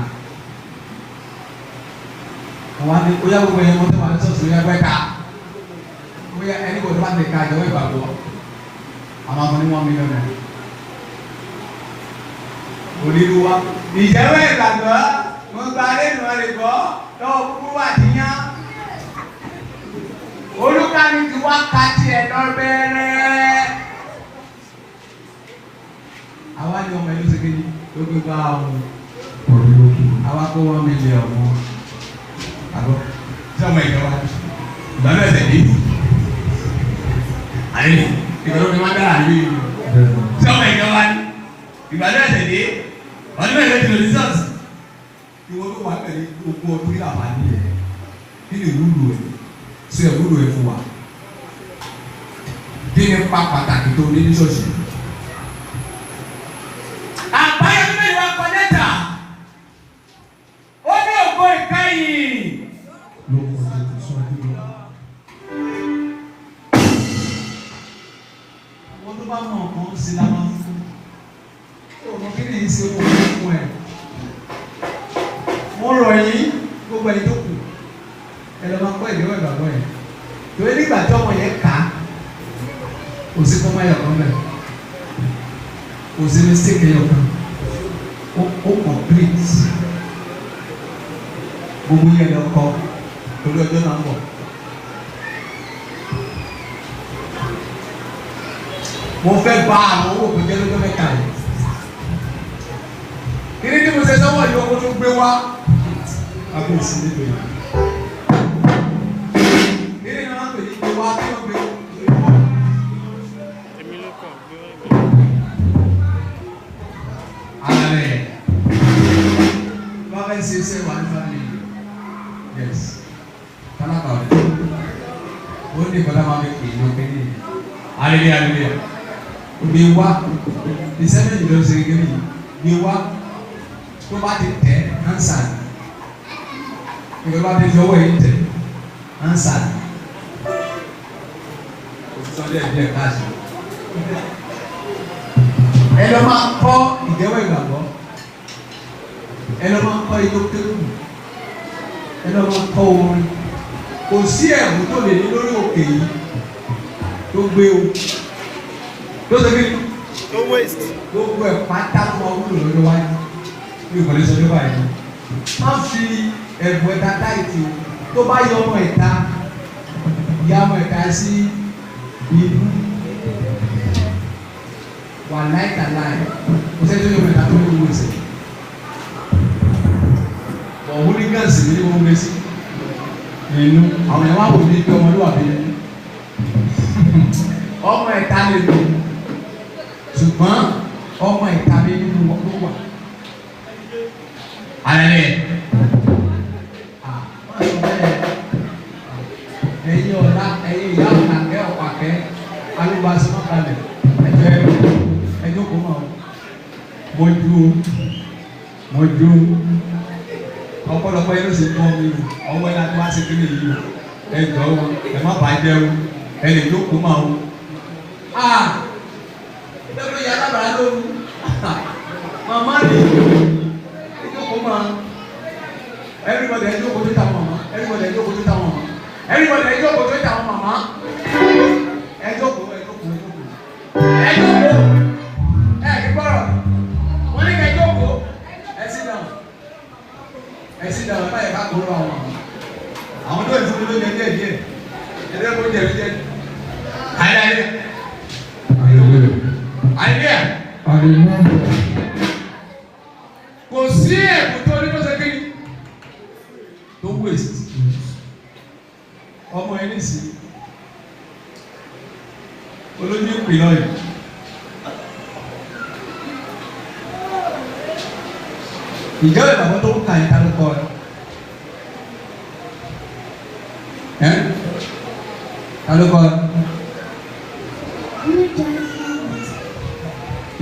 Àwọn àti oyá gbogbo ẹ̀yẹ mọ́tò wà ní sọ́ọ̀sì oyá gbẹ́ka. Oyá ẹni kò tó bá ti ka ìjọba ìgbàgbọ́. Àwọn akọni 1 million naira. Olúwa ìjẹ́wọ́ ìgbàgbọ́ mo gba lẹ́nu rẹ̀ gbọ́ lọ́wọ́ kúkúrú àdíyàn. Olúkàní ti wá ka tiẹ̀ lọ bẹ̀rẹ̀. Àwa ni ọmọ ìlú segin ló gbé bá ọmọ. Àwa kó 1 million ọmọ. Àgọ́ tí ọmọ ìjọba ìgbà náà ẹ̀sẹ̀ dé. Àyè ìgbàlódé ni wọ́n dára níbí yìí. Tí ọmọ ìjọba ni ìgbà náà ẹ̀sẹ̀ dé. Ọdún mẹ́rin ti lò ní sọ́ọ̀sì. Ìwọ ló wà pẹ̀lú gbogbo ọdún yìí làwọn àní ẹ̀. Kí ni ìwúlò ẹ̀? Sọ ẹ̀ wúlò ẹ̀ fún wa. Kí ni pa pàtàkì tó ní ní ṣọ́ọ̀ṣì? Àbáyọ tó bẹ̀rẹ̀ wá kọ lẹ́tà. Ó ní ògo ìkẹyìn. Wọ́n tó bá mọ̀ ọ̀kan sí la máa ń fún. Ọmọ kí ni ìṣe owó fún ẹ? Mo rọ̀ yín gbogbo ẹni tó kù. Ẹ lọ máa kọ́ ìdíwọ́ ìgbàgbọ́ yẹn. Torí nígbà tí ọmọ yẹn kà á, kò sí kọ́mọ ẹ̀yọ̀ kan bẹ̀. Kò sí mistake ẹ̀yọ̀ kan. Ó complete. Gbogbo yẹn lọ kọ́ torí ọjọ́ náà ń bọ̀. Mo fẹ́ bá àwọn owó kò jẹ́ lọ́jọ́ mẹ́ta yìí. Kini tí mo ṣe sọ́wọ́ yìí owó tó gbé wá. Abẹ́ ìsinmi pè é. Kini ni wọ́n pè ní gbé wá kí wọ́n gbé wá. Èmi ló kàn gbé wá. Alẹ́. Báwo ṣe ṣe wà ní family? Yes. Kálákà ọ̀dẹ́. Ó ní ìkọ́lá máa fi pè é lókè ní. Hallelujah, hallelujah. Gbé wá. Ìṣẹ́lẹ̀ yìí ló ṣe kékeré yìí. Gbé wá. Tó bá ti tẹ̀ ansa ni ìgbà bá ti fi ọwọ́ yìí tẹ̀ ansa ni òtítọ́ díẹ̀ díẹ̀ káàsì. Ẹ lọ máa kọ́ ìjẹ́wọ́ ìgbàgbọ́, ẹ lọ máa kọ́ ijó kéwù, ẹ lọ máa kọ́ orin. Kò sí ẹ̀bù tó lè ní lórí òkè yìí tó gbé o tó ṣe kí No waste. gbogbo ẹ̀ pátá ló máa wúlò lọ́jọ́ wájú. Bí o kò lè sọ ní báyìí, má fi ẹ̀bùn ẹ̀ta táìtì o. Tó bá yọ ọmọ ìta, ìyá ọmọ ìta sí inú. Wà láìka láì, kò sẹ́ni tó yọ ọmọ ìta tó ní owó ìsẹ̀. Ọ̀hún ní gáàsì ní wọ́n gbé sí inú. Àwọn ẹ̀wọ̀n àwòrán ní pé ọmọlúwàbí ni. Ọmọ ìta lè lò, ṣùgbọ́n ọmọ ìta lè nínú ló wà. Alẹ́ ẹ̀yin ọ̀la ẹ̀yin ìyá ọ̀nàkẹ́ ọ̀pàkẹ́ alúbàṣẹ́ mọ́kàlẹ̀ ẹjọ́ kò mọ̀ mo dúró ọ̀pọ̀lọpọ̀ yẹn ló ṣe kọ́ mi o ọmọ yẹn láti wá sí kíni yìí o ẹ jọ o ẹ má bàjẹ́ o ẹ lè jókòó máa o. Ìjọba ìyá alábàárà ló ń màmá ni ìjókòó máa everybody ẹ jókòó tó ta wọn màmá everybody ẹ jókòó tó ta wọn màmá everybody ẹ jókòó tó ta wọn màmá ẹ jókòó ẹ jókòó ẹ jókòó ẹ kí gbọ́rọ̀ wọ́n ní ká jókòó ẹ sit down ẹ sit down ẹ báyìí ká kúrò àwọn màmá àwọn tó ìfúnni ló jẹ díẹ̀ díẹ̀ ẹdẹ kó jẹ díẹ̀ ayé kò sí ẹ̀kú tó ní tó ṣe kí tó waste ọmọ ẹni sí olójú ìpè náà yìí ìjọba ìbàbọ̀ tó ń kà ní kálukọ ẹ kálukọ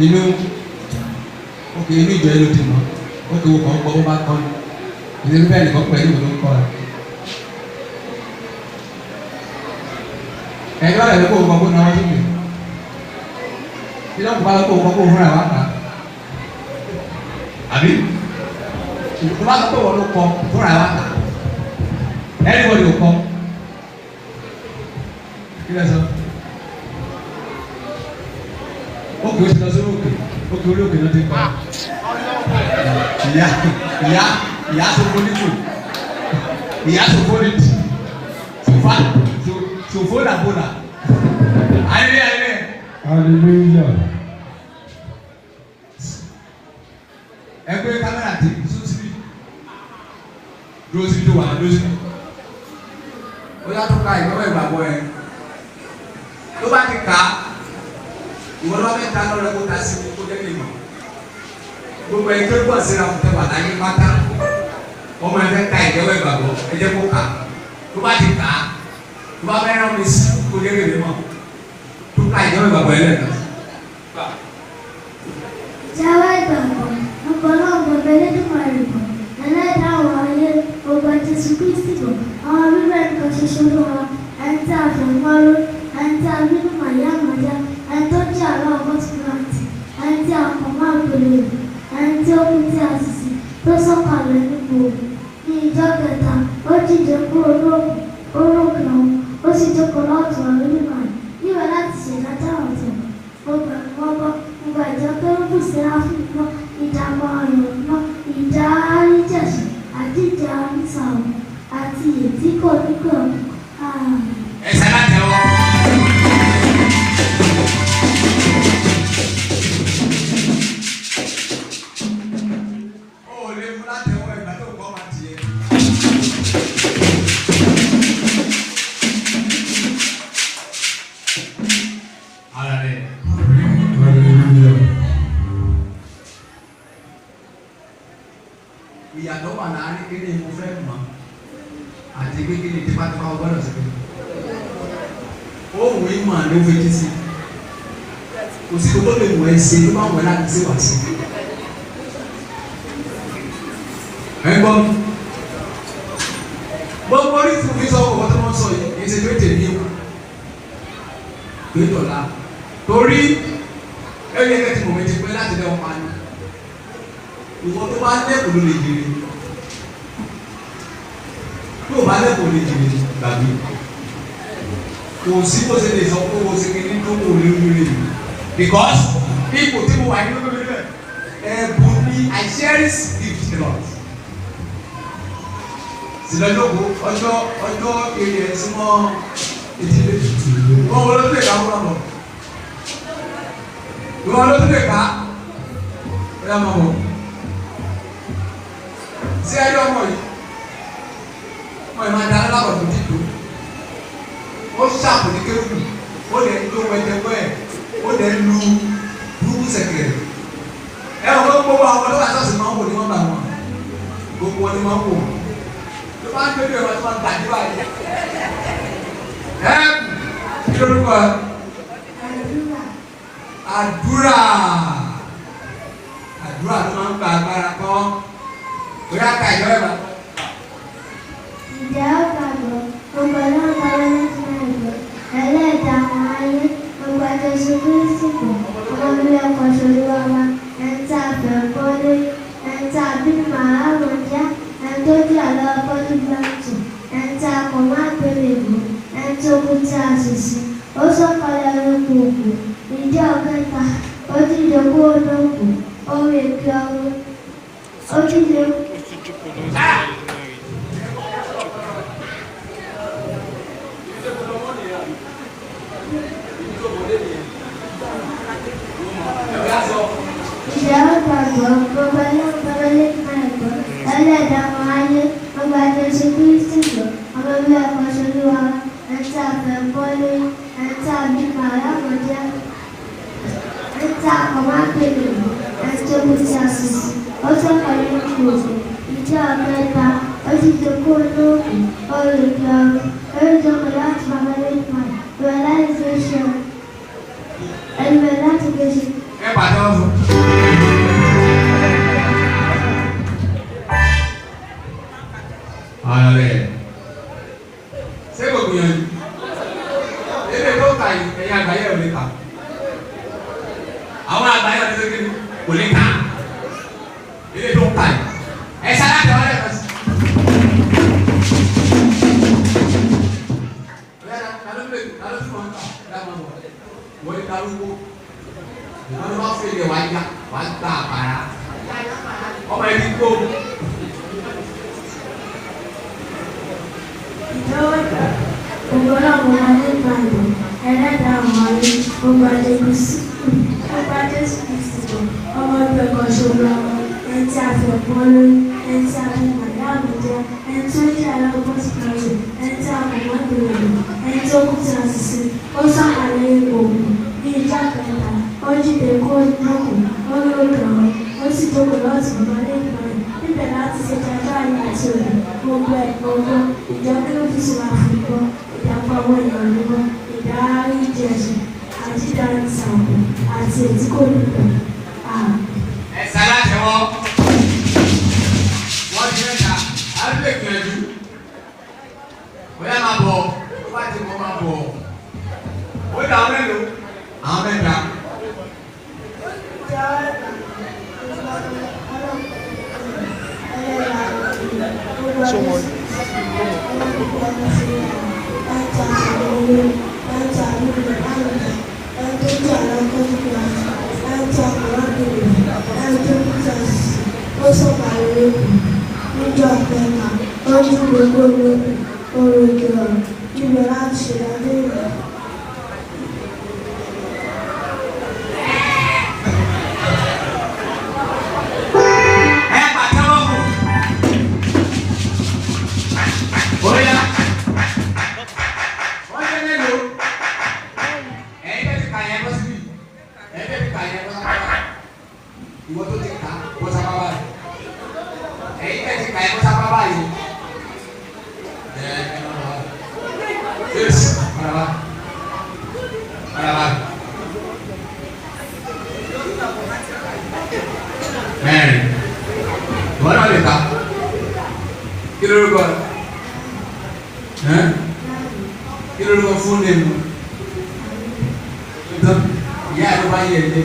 inú òkè inú ìjọ ẹlò tì mọ òkè wò kàn gbọ́ ó bá kọ́ ni ìdílé bẹ́ẹ̀ nìkan pẹ̀lú ìwé ló ń kọ́ ẹ ẹgbẹ́ rẹ̀ ló kó kọ́ kó náwó sókè tí lọ́kùnrin bá lọ kó kọ́ kó fúnra wá kà àbí tó bá lọ kó wọ́n ló kọ́ fúnra wá kà ẹni wọ́n lè kọ́ kí lẹ sọ òkè oṣù lọ sórí òkè orí òkè náà ti kọ́ ìyá sofolítò ìyá sofolítì sofólàbólà ayé hallelujah. ẹgbẹ́ kámẹ́rà ti sọ́sibí dúró síbi tó wà lọ síbi ó yàtọ̀ ká ìgbọ́wọ́ ìgbàgbọ́ ẹ tó bá ti kà á ìwọ lọ́wọ́ bẹ́ẹ̀ ta lọ́rọ̀ kó ta sí mi kó jẹ́ kí n mọ̀ gbogbo ẹ̀ tó gbọ́ síra fún tẹ́wà láyé pátá ọmọ ẹ fẹ́ ka ìgbọ́wọ́ ìgbàgbọ́ ẹ jẹ́ kó kà á tó bá ti kà á tó bá fẹ́ rán mi sí kó jẹ́ kí n mọ̀ tó ka ìgbọ́wọ́ ìgbàgbọ́ ẹ lẹ́nu. Jáwé ìgbàgbọ́ ọ̀pọ̀lọpọ̀ bẹ́lẹ́dùnmọ̀ rẹ̀ bọ̀ ẹlẹ́dàá àwọn ayé ọgbà Jésù Kristi bọ̀ àwọn bíbẹ̀ nǹkan ṣoṣo ló wà ẹni tí a fẹ́ mọ́rọ́ ẹni tí a bínú màyà màjá ẹni tó jẹ́ àlọ́ ọgbọ́n tó rántí ẹni tí a kọ̀ máa gbèrè rẹ̀ ẹni tí ó kú tí a sì sí tó sọ̀kalẹ̀ nípò ní ìjọ kẹta ó jíjẹ kúrò lóògùn ọ̀hún ó sì jókòó lọ́ọ̀tún ọ̀rọ̀ nígbà níbẹ̀ láti ṣèdájọ́ ọ̀tẹ̀ ọgbà ìwọ́gbọ́ nígbà ìjọ kérúbù séráfù náà ìdààmú ọ̀yọ́ náà ìdá àríjẹ̀sì àti ìdá àrísàwọ̀ àti ètí kò ní kò ẹsẹ̀ láti ẹwọ́. ó lè mú láti ẹwọ́ ìgbà tó kọ́ máa tiẹ̀. ara rẹ̀. ìyàtọ̀ wà láàárín kí ni mo fẹ́ mọ̀ àti kékeré tipátipá ọgbọ́dọ̀ sí pé ohun ìmọ̀ ló fetí sí kò sí kó lè wọ̀ ẹ́ ṣe ló bá wọ̀ láti ṣe wà sí. ẹ gbọ́ gbogbo orí fún mi sọ ọkọ̀ tó wọ́n sọ yìí kì í ṣe pé tèmi o pé dọ̀la torí ẹ yẹ kẹ́ tí mo mi ti pẹ́ láti dẹ́ ọ̀pá ni ìwọ tó bá lẹ́kọ̀ọ́ ló lè jèrè tó bá lẹ́kọ̀ọ́ lè jèrè gbàgbé kò sí bó ṣe lè sọ pé o ṣe kí ní tó kò lè rí rè because ipò tí mo wà ní lórí rẹ̀ ẹ̀bùn ni I cherish gift a lot sílẹ̀lógún ọjọ́ èrè ẹ̀sìn mọ́ ìdílé wọ́n wọ́n ló tún lè ká wọ́n lọ wọ́n ló tún lè ká ẹ̀yà máa wọ̀ sí ẹ̀rí ọmọ yìí wọ́n yìí máa dáná lábọ̀ tó dìbò ó ṣàpò ní kéwù ó lè lo wẹ̀tẹ̀wẹ̀ ó lè lu burúkú sẹ̀kẹ̀rẹ̀ ẹ̀ wọ́n gbogbo àwọn ọlọ́wà sọ́ọ̀sì máa ń wò ní wọ́n bá wọn gbogbo wọn ni máa ń wò ló máa ń gbé ọ̀rọ̀ tí wọ́n ń gbàdé báyìí ẹ̀ kí lórúkọ àdúrà ló máa ń gba agbára kọ́ bóyá ká ìjọ ẹ̀ bá Ǹjẹ́ ó gbàgbọ́ gbogbo ọlọ́run bá wọlé fún ẹ̀gbọ́ ẹlẹ́ẹ̀dá àwọn ayé gbogbo Jésù Kristi gbọ́ ọmọ ilé ọkọ̀ ṣolúwa wa ẹni tí a fẹ́ kọ́ lórí ẹni tí a bí màá rò já ẹni tó jí àlọ́ ọpọ́jú gbàǹtì ẹni tí a kọ̀ máa gbélé ìbò ẹni tó kú tí a sì sí ó sọ̀kalẹ̀ lóko òkú ìdí ọ̀kẹta ó dìde kúrò lóko orí èké ọrùn ó dìde. Ìjẹ́ ó gbàgbọ́ gbogbo ẹlẹ́gbẹ̀rẹ́ lẹ́gbẹ̀ẹ́ ẹ̀gbọ́n ẹlẹ́dàá àwọn ayé gbogbo Jésù Kristi gbọ́ ọmọ ilé ọkọ̀ ṣolúwa ẹni tí a fẹ́ kọ́ lórí ẹni tí a bí màá mọ̀já ẹni tí a kọ̀ máa pèlè ẹni tó kú tí a sì sí ó sọ̀kalẹ̀ lóko òkú ìjẹ́ ọ̀kẹta ó ti dòkó lóòkù ọ̀rọ̀ ìgbà ọ̀rọ̀ lórí ìjọba láti bàbá lẹ́gbẹ̀ẹ́ ìwẹ̀ láti fi ṣe ẹ̀lùwẹ̀ láti fi ṣe. Ẹ pàdé ọ̀fun. Ààrẹ ṣé kò gbìyànjú? Ilé tó kà yìí ẹ̀yin àgbáyé ò lè kà. Àwọn àgbáyé ò lè ṣe kíni kò lè kà. Ilé tó kà yìí. Ẹ ṣáná jọ ọ́ lẹ́ẹ̀kan sí. Wọ́n ní kálukú. Wọ́n bá fẹ́ lè wá gbà àpárá. Ọmọ ẹni kó. Ìjọba gbogbo ọlọ́run ayé gbàgbọ́ ẹlẹ́dàá àwọn ayé gbogbo Jésù Kristi bọ̀ ọmọ ẹgbẹ́ kan ṣòro àwọn ẹni tí a fẹ́ pọ́n lórí ẹni tí a fi màdá àbújá ẹni tó jẹ́ aláwọ̀ sípàṣẹ ẹni tí a kò mọ́ ìbéèrè ẹni tó kú tí a sì sí ó sàkàlẹ̀ ipò òkú ní ìjà kẹta ó jíde kó lókun ó lóògùn ọ̀rọ̀ ó sì jókòó lọ́ọ̀tì bàbá lẹ́gbẹ̀ẹ́ níbẹ̀ láti ṣe jàdá àyè àti òde gbogbo ẹ̀gbọ́n ìjọ kílódìsì wà fún gbọ́ ìdàpọ̀ àwọn èèyàn lọ́wọ́ ìdárí ìjẹsùn àti ìdárí ìsàwọ̀ àti ètí kò ní pẹ̀. Ẹ sára tẹ̀wọ́. Wọ́n ti mẹ́ta, á lè gbìyànjú. Bóyá máa bọ̀, tó bá ti mọ́ máa bọ̀. Ó dà àwọn mélòó? Àwọn mẹ́ta. Someone. Ìwọ tó ti kà bọ́ sábà báyìí. Ẹ̀yin tẹ̀ ti kà ẹ̀ bọ́ sábà báyìí. Yes, paraba. Mẹ́rin. Ìwọ náà lè ta. Kí ló rúkọ? Kí ló rúkọ fún ẹnu? Ìyá ẹ̀ ló bá yẹ ẹ̀ lé.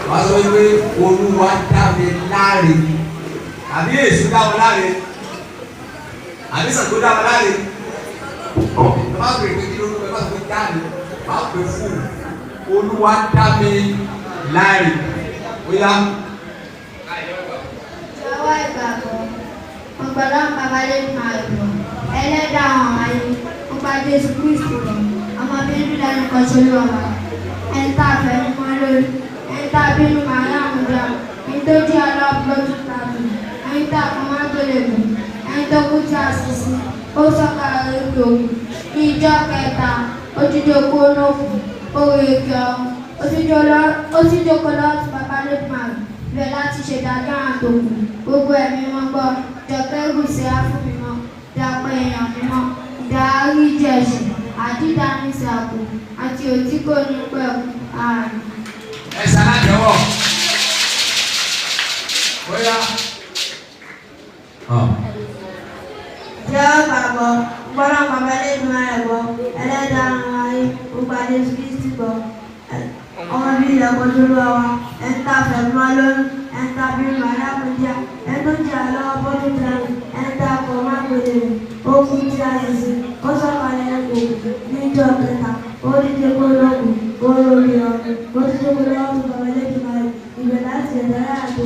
Wọ́n sọ wípé Olúwa dá mi láre àbí Èṣù dá wọn láre àbí Ṣàngó dá wọn láre. Ẹ má pè pé kí ló ń bá pè dá mi má pè fún Olúwa dá mi láre. Ó yá. Ìjọba ìgbàgbọ́ ọ̀gbọ̀dọ̀ bàbá lè máa gbọ́ ẹlẹ́dàá àwọn ayé ọba Jésù Kristi lọ ọmọbìnrin lẹ́nu kan ṣolú ọba ẹni tá a fẹ́ mọ́ lórí. Ẹ̀ta bínú màá àmúdá, ẹni tó jẹ́ aláàbọ̀tò tàbí ẹni tá a kọ́ máa tó lè mú, ẹni tó kú tí a sì sí, ó sọ̀kalẹ̀ lókè òkú. Ní ìjọ kẹta, ó ti jókòó lókù, ó rí èké ọ̀hún, ó sì jókòó lọ́ọ̀tì bàbá lẹ́gbàá rẹ̀ láti ṣèdájọ́ àtòkù. Gbogbo ẹ̀mí wọn gbọ́, jọ̀kẹ́ ìrùsẹ̀ àfúnmímọ́, ìdàpọ̀ èèyàn mímọ́, ìdárí ìjẹ̀ṣẹ̀, àdídánísàkó, àti òtíkò ní pẹ̀lú ààrùn. Ẹ sáná jọ̀wọ́. Bóyá. Ìjọba gbọ́, gbọ́dọ̀ bàbá lẹ́nu rẹ̀ gbọ́, ẹlẹ́dàá àwọn ayé, gbogbo adé Kristi gbọ́. Ọmọ bíi ìyàgbọ́ tó lọ́wọ́ wa, ẹ̀ńtà fẹ̀mọ́ lórí, ẹ̀ńtà bíi màdá kọjá, ẹ̀ńtọ́jà lọ́wọ́ bọ́dún tẹ̀lé, ẹ̀ńtà kọ̀ má gbélé rẹ̀, ó kú tí a lè ṣe, ó sọ̀kalẹ̀ ẹ̀kọ́ níjọ́ kẹta, ó díje kó lọ́gùn, ó lórí ọ̀run, ó díje kó lọ́wọ́ tó bàbá lẹ́nu rẹ̀, ìbẹ̀ láti ẹ̀dá àti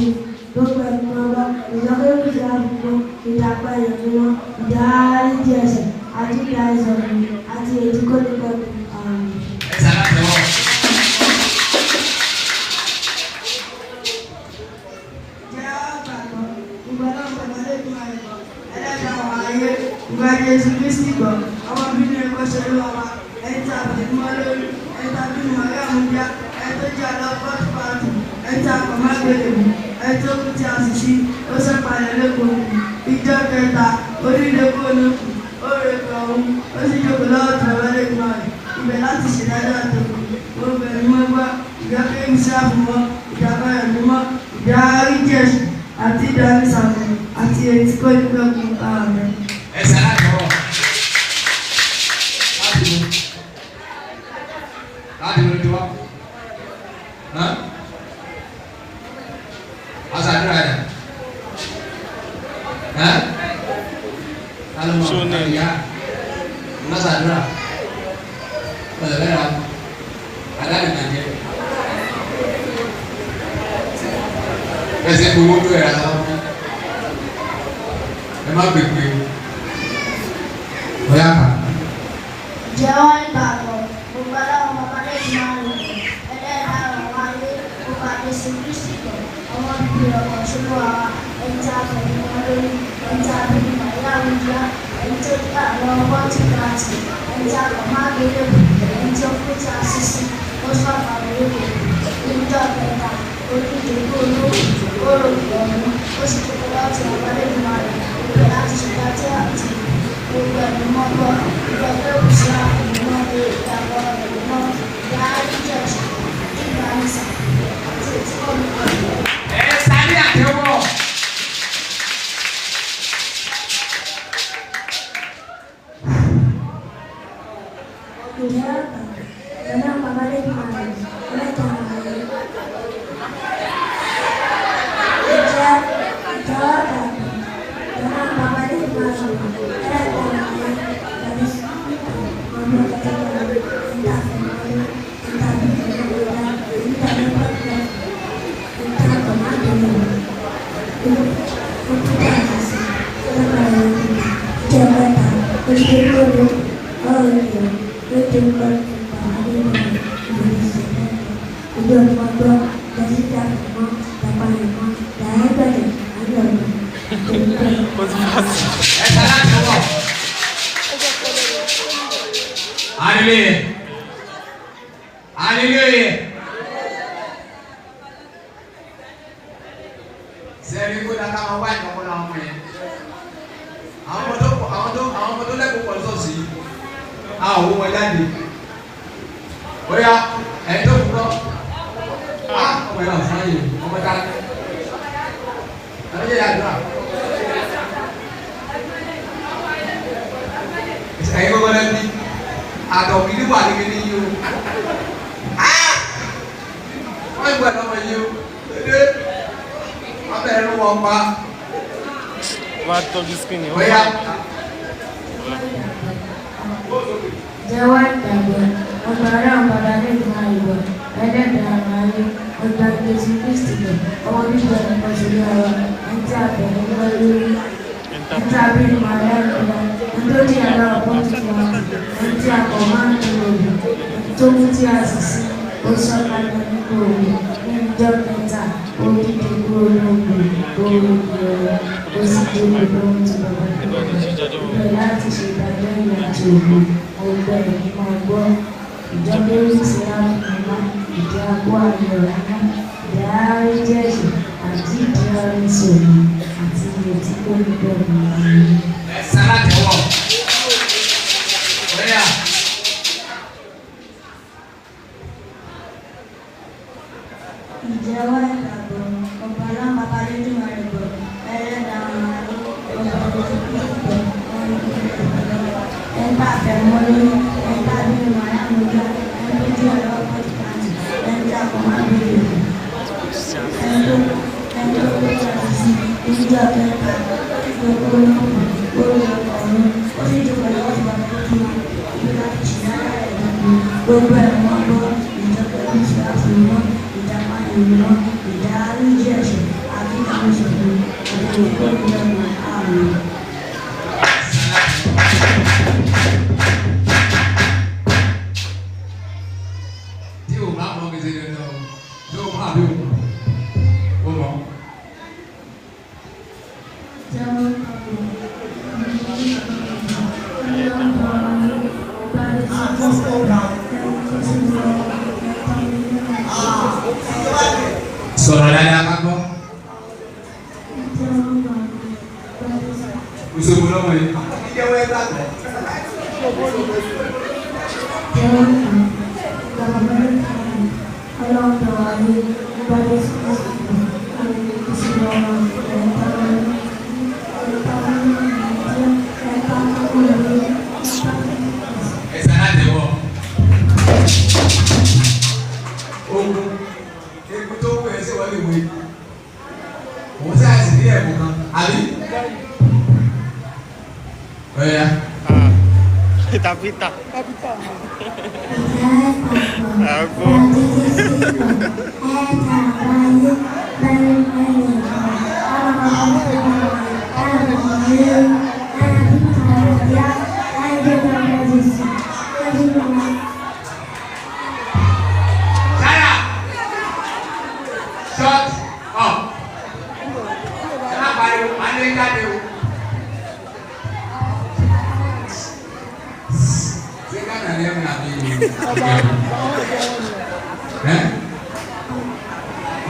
gbogbo ẹ̀kọ́ ọba, ìjọba yóò fi àbùkù, ìdàgbà ìyàmúná, ìdá àríjì ẹ̀sẹ̀, àti ìdá ìsọ̀rọ̀, àti èyí kó ní pẹ̀lú àrùn. Ìgbà Jésù Kristi gbọ́, ọmọ bínú ẹ̀kọ́ ṣe ló wà, ẹ̀ńtà bímọ lórí, ẹ̀ńtà bímọ ayámúdíá, ẹ̀ńtọ́ jẹ́ àlọ́pọ̀tù pàtó, ẹ̀ńtà kọ̀mágbélébù, ẹ̀ńtọ́ kú tí a sì sí, ó sẹ́pàlẹ̀ lẹ́kọ̀ọ́ ìjọ kẹta, orílẹ̀-èdè olókù, ó rẹ̀ kọ̀ọ̀hún, ó sì jókòó lọ́wọ́ tó ọ̀rọ̀ lẹ́gbọ̀n rẹ̀, ibẹ̀ láti ṣèdájọ́ àtòkù, ó bẹ̀rẹ̀ mọ́ gbọ́, ìgbàgbé ìṣàfùmọ́, ìjàmbá ẹ̀mọ́, ìjà àríjẹ̀ṣù, àti ìjà ìṣàfùmọ́, àti ètí kó ní pẹ̀lú ààrẹ. Essa é a boa. Tá de novo. Hã? Azadra ya. Hã? Kalau mau ya. Azadra. Benar. Ada di mana? Biasa dulu tu ya. Memang begitu. Jawab ìgbàgbọ́, gbogbo aláwọ̀ bàbá lẹ́yìn máa ń lò, ẹlẹ́dàá àwọn ayé, gbogbo àdéṣe Kristi gbọ́, ọmọ bíbí ọkọ̀ ṣubú àwa, ẹni tí a fẹ̀mí wọn lórí, ẹni tí a bíbí màíyá wíjá, ẹni tó dí àwọn ọgbọ́n tí ká tì, ẹni tí a kọ̀ máa gbé lébù, ẹni tí ó kú tí a sì sí, ó sọ àpàlẹ̀ lébù, níjọ́ kẹta, ojú ìdókòó olóògùn, ó rò ìgbọ̀nmú, ó sì tó kọ́ láti àwọn lẹ́yìn máa rẹ̀, ìgbẹ́ láti ṣèdájọ́ àti gbogbo ẹ̀mí mọ́ gbọ́, ìjọba òkúṣe àkùnmọ́ ìdàgbọ́ ẹ̀mí mọ́, ìyá àríjẹ̀ṣù, ìgbà ìsà, àti ètí olùkọ́. Ẹ sáré àtẹ́wọ́. Ìyá àgbà, ìyá bàbá lẹ́yìn máa rẹ̀, ẹlẹ́dàá àwọn ayé. Ìjà àgbà. Aleluia. Aleluia. Sẹ́ẹ̀rì kó dáká máa wá ìkọ̀kọ̀ náà ọmọ yẹn. Àwọn ọmọ tó lẹ́kọ̀ọ́ pọ̀ sọ́ọ̀sì yìí. A ò wọ́n jáde. Ó yá ẹ̀yin tó kúrọ́. Ọmọ yẹn ọ̀sán yìí. Ọmọ ta. Ẹ̀yin yà dùn à. Ẹ̀yin gbogbo lẹ́nu ní. Àtọ̀kì ní wà ní kíní yìí o. Wọ́n ń gbọ́dọ̀ ọmọ yìí o. Wọ́n bẹ̀rẹ̀ ló wọ́n pa. Wọ́n á tọ́jú skin yẹn. Bóyá. Jẹ́wọ́ ìgbàgbọ́, ọgbà aráàlú padà lẹ́yìn máa yọ̀, ẹlẹ́dàá máa yẹ, ọgbà Jésù Kristi gbọ́, ọmọ bíbí ọ̀nà ìṣòro ara, ẹni tí a bẹ̀rẹ̀ lọ lórí, ẹni tí a bí ní máa lẹ́nu lọ, ẹni tó di àlọ́ ọ̀pọ̀ tuntun wọn, ẹni tí a kọ̀ máa ń lo òògùn, ẹni tó mú tí a sì sí, ó sọ kalẹ̀ nínú òògùn, ní ìjọ kẹta, ó dídé kúrò lóògùn, ó rí ìrọ̀rọ̀, ó sì dé lóògùn tó bàbá ìbẹ̀ láti ṣe ìdájọ́ ìrìnàjò òògùn. Ọgbẹ́ ìmọ̀ ọgbọ́, ìjọba oríṣi àfihàn, ìdí àgọ́ àyọ̀rọ̀ náà, ìdí àríjẹ̀ṣù àti ìdí àríṣòro àti ìrètí tó ń bẹ̀rù ààrẹ. Ẹ sára tẹ̀wọ̀. Bóyá. Ìjẹ́wọ́ ìgbàgbọ́, ọba náà bàbá lójú máa rẹ̀ bọ̀, ẹlẹ́dàá àwọn àlọ́, ọba lójú kúrò bọ̀, wọ́n ń gbé ẹ̀ka àfẹ̀mọ́lórí, ẹ̀ka bíi màá lóga, ẹ̀ńtójú ọ̀rọ̀ pọ́tìkàtì, ẹ̀ńtà kọ̀mándòrò, ẹ̀ńtó àṣìṣe, ìjọ kẹta, gbogbo ọ̀run, ó sì jù pẹ̀lú ọ̀gbà tó tó ìgbà ìṣìlára ẹ̀dàgbò, gbogbo ẹ̀wọ̀n bọ́, ìjọ pẹ̀lú ìṣàfihàn, ìjàpá ìrìnà, ìjà àríjì ẹ̀ṣẹ̀, àti àwọn ìṣẹ̀lẹ̀, àti ìkọ́ni ẹ̀wọ̀n àrùn. Sọ̀rọ̀ dáadáa ká gbọ́. Oṣogbo lọ́wọ́ yìí. Ìjẹ́wọ́ ẹ gbàgbọ́. Ẹ̀sán láti wọ̀. Ogun. Eku tó wù ẹ́ sí wọ́n lè wé. Òun sáà sì ní ẹ̀bùn kan. Àbí? Ọ̀ya. Pita. Aku. Shut up. Jangan pariwo, anda jáde o. Sekarang dia mengambil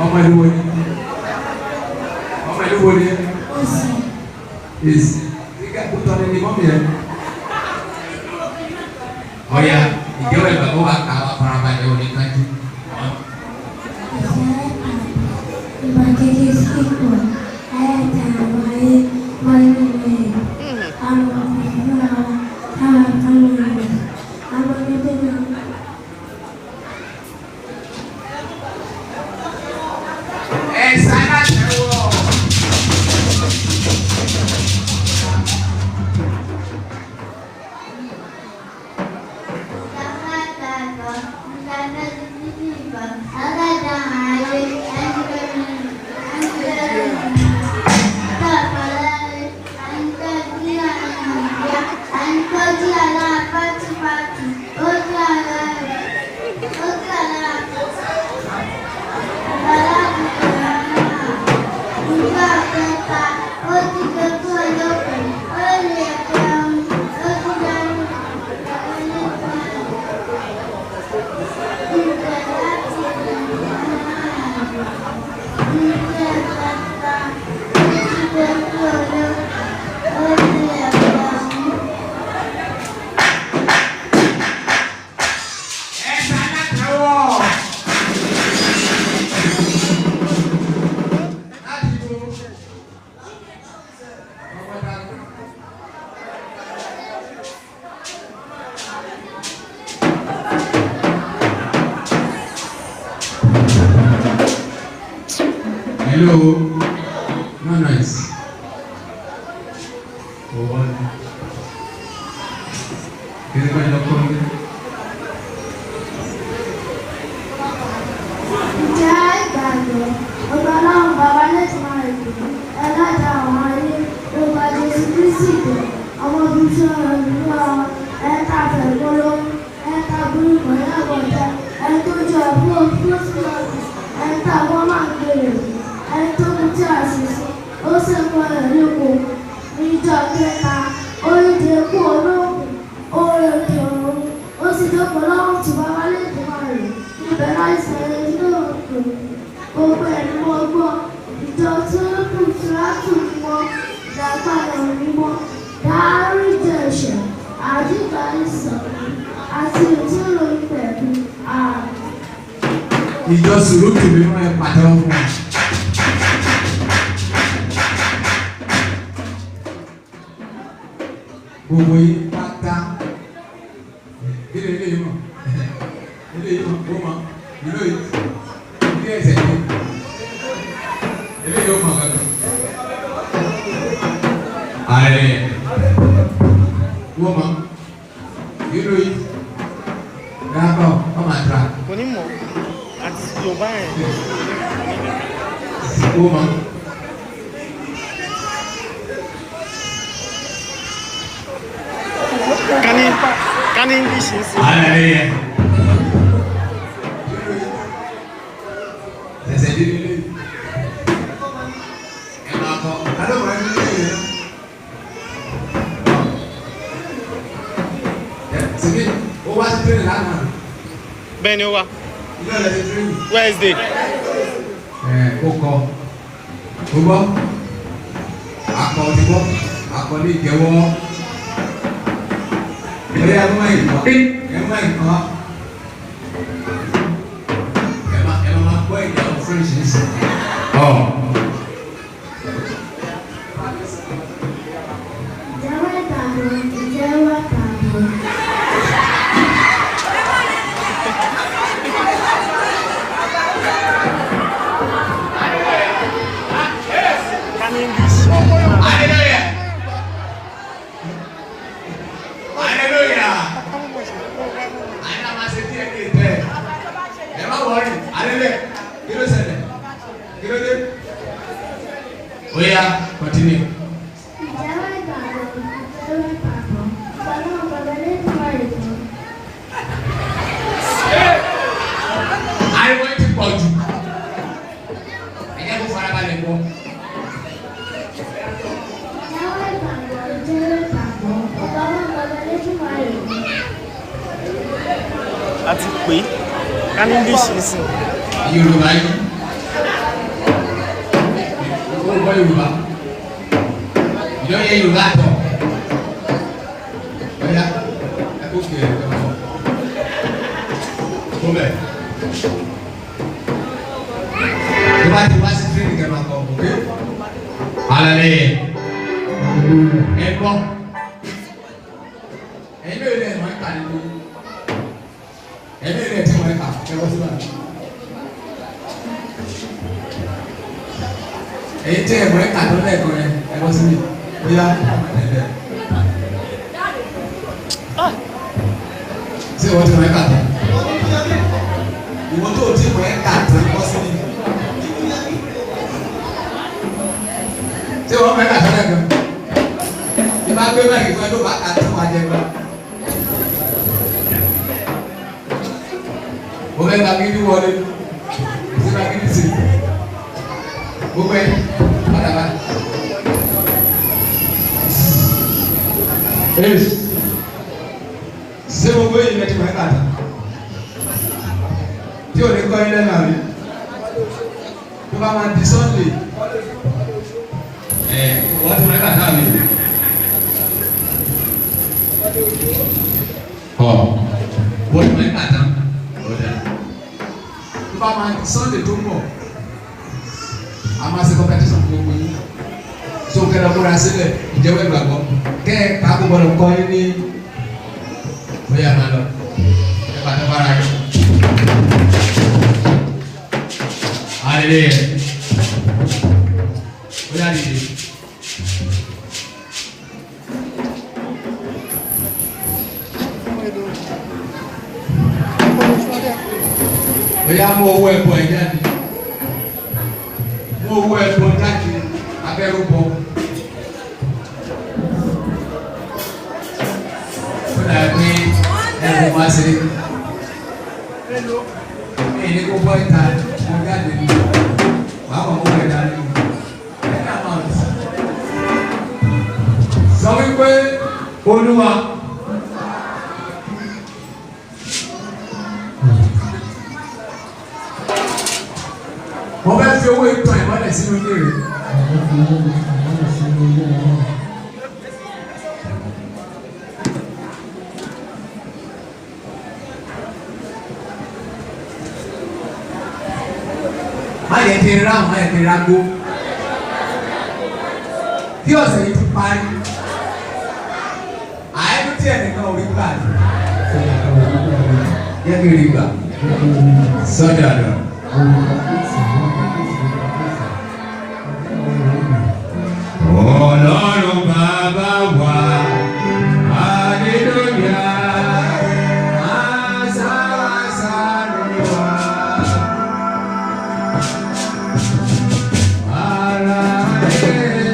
ọmọ ìlú wo ni is tiga putar ini mobil ya oh ya ìjọba ìgbàgbọ́ wa kà wá farabalẹ̀ òní kájú. Hello, no nice. Oh, one. Kira kau nak kau ni? Ìjọ sùúrù mímọ́ ẹ pàtẹ́wọ́ fún wa. Gbogbo yìí ta. Ilé yìí mọ̀. Ilé yìí mọ̀ ó mọ̀. Ilé yìí. Ilé ẹsẹ̀ yìí. Ilé yìí ó mọ̀ kankan. Ààrẹ. Wọ́n mọ̀. Ilé yìí. Rábọ̀ ọmọ àtúrà. Kò ní mọ̀ àti Yorùbá yẹn. Wọ́n mọ̀. Can English is Hallelujah. Ẹsẹ̀ dídí lé. Ẹ máa kọ́. Adó máa ń lé yẹn náà. Sèké, ó wá sí tírẹ̀nì lánàá. bẹ́ẹ̀ ni ó wà. Ilé ọ̀lẹ́ ti tírẹ̀nì. Wednesday. Ó kọ́. Ó gbọ́. Akọ ti gbọ́. Akọ ní ìjẹ́wọ́. Ilé ẹ̀ máa ń kọ́. Ẹ máa ń kọ́. Ẹ máa gbọ́ ìjẹun French ní sè. Can English. Hallelujah. Hallelujah. Àyìnlá máa ṣe díẹ̀ ní ìtẹ́. Ẹ má wọrí. Hallelujah. Kí ló ṣẹlẹ̀? Kí ló dé? Oya, continue. Ariwo ti pọ̀ jù. Ẹ jẹ́ kó farabalẹ̀ gbọ́. Àti pé Can English is Yorùbá yìí. Ó gbọ́ Yorùbá. Ìjọ yẹ Yorùbá tọ̀. Oya, ẹ kó kiri ẹ̀ tọ́. Kó bẹ̀. Tó bá ti wá sí tírénì kẹ́ máa kọ́ òkè. Hallelujah. Ẹ gbọ́. Ẹ̀yin ló lè mọ̀ ẹ́ka nínú. Ẹ̀yin ló lè tí mọ̀ ẹ́ka ẹ wọ́n síbà. Ẹ̀yin tí ẹ̀ mọ̀ ẹ́ka tó lẹ́ẹ̀kan rẹ̀ ẹ wọ́n síbì. Bóyá ẹ̀dẹ̀. Ṣé ìwọ́n ti mọ̀ ẹ́ka tó? Ìwọ́n tó ti mọ̀ ẹ́ka tó ń bọ́ síbì. Ṣé ìwọ́n mọ̀ ẹ́ka tó lẹ́ẹ̀kan? Ìbá gbé báyìí fún ẹ ló bá kà tó wà jẹ gbà. Mo fẹ́ gba gidi wọlé, ṣé gba gidi sí? Gbogbo ẹ̀ padà. Ṣé gbogbo èyí lẹ́tí máa ń kàtà? Tí ò ní kọ́ ilé náà rí. Tó bá máa di Sunday, wọ́n ti máa ń kàtà mi. Wọ́n ti máa ń kàtà. Tó bá máa di Sunday tó pọ̀, a máa ṣe competition gbogbo yín. So kẹ́lẹ́ múra sílẹ̀ ìjẹ́wọ́ ìgbàgbọ́. Kẹ́ ẹ̀ ká kó gbọ́dọ̀ kọ́ yín ní bóyá máa lọ. Ẹ bá tẹ́ fara yín. Hallelujah. Bóyá dìde. Bóyá mú owó ẹ̀bùn ẹ̀ jáde. Mú owó ẹ̀bùn jáde abẹ́rúbọ. Ó dàbí ẹ̀rù wá sí. Ní kó bọ́ ìta mo jáde ní. Wàá kọ́ mú ẹ̀ jáde ní. Sọ wípé Olúwa. Mo fẹ́ fi owó ìtàn ìmọ̀lẹ̀ sínú ilé rẹ̀. Má yẹ kí n ráhùn, má yẹ kí n rágbó. Tí ọ̀sẹ̀ yìí ti parí, àìní tí ẹnìkan ò rí gbà ní. Yẹ kí rí gbà. Sọ́jà lọ. Ọlọ́run bàbá wa, hallelujah, asáré wa. Ara ẹ̀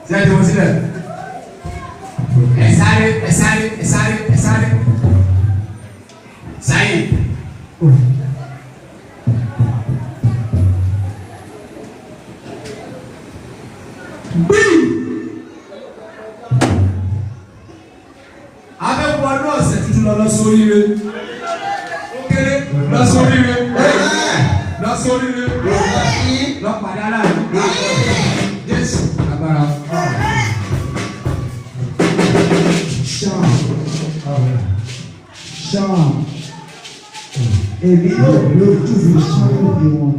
Sẹ́yìn wọ́n sílẹ̀. Ẹ sáré. Sáyé. Abẹ́wọ̀ náà ṣe tuntun lọ sórí rẹ̀. Ó kéré lọ sórí rẹ̀. Lọ sórí rẹ̀. Lọ pàdé aláàbò. Jésù agbára. Ṣáà èmi yóò lójú mi sọ́dọ̀ bí wọn.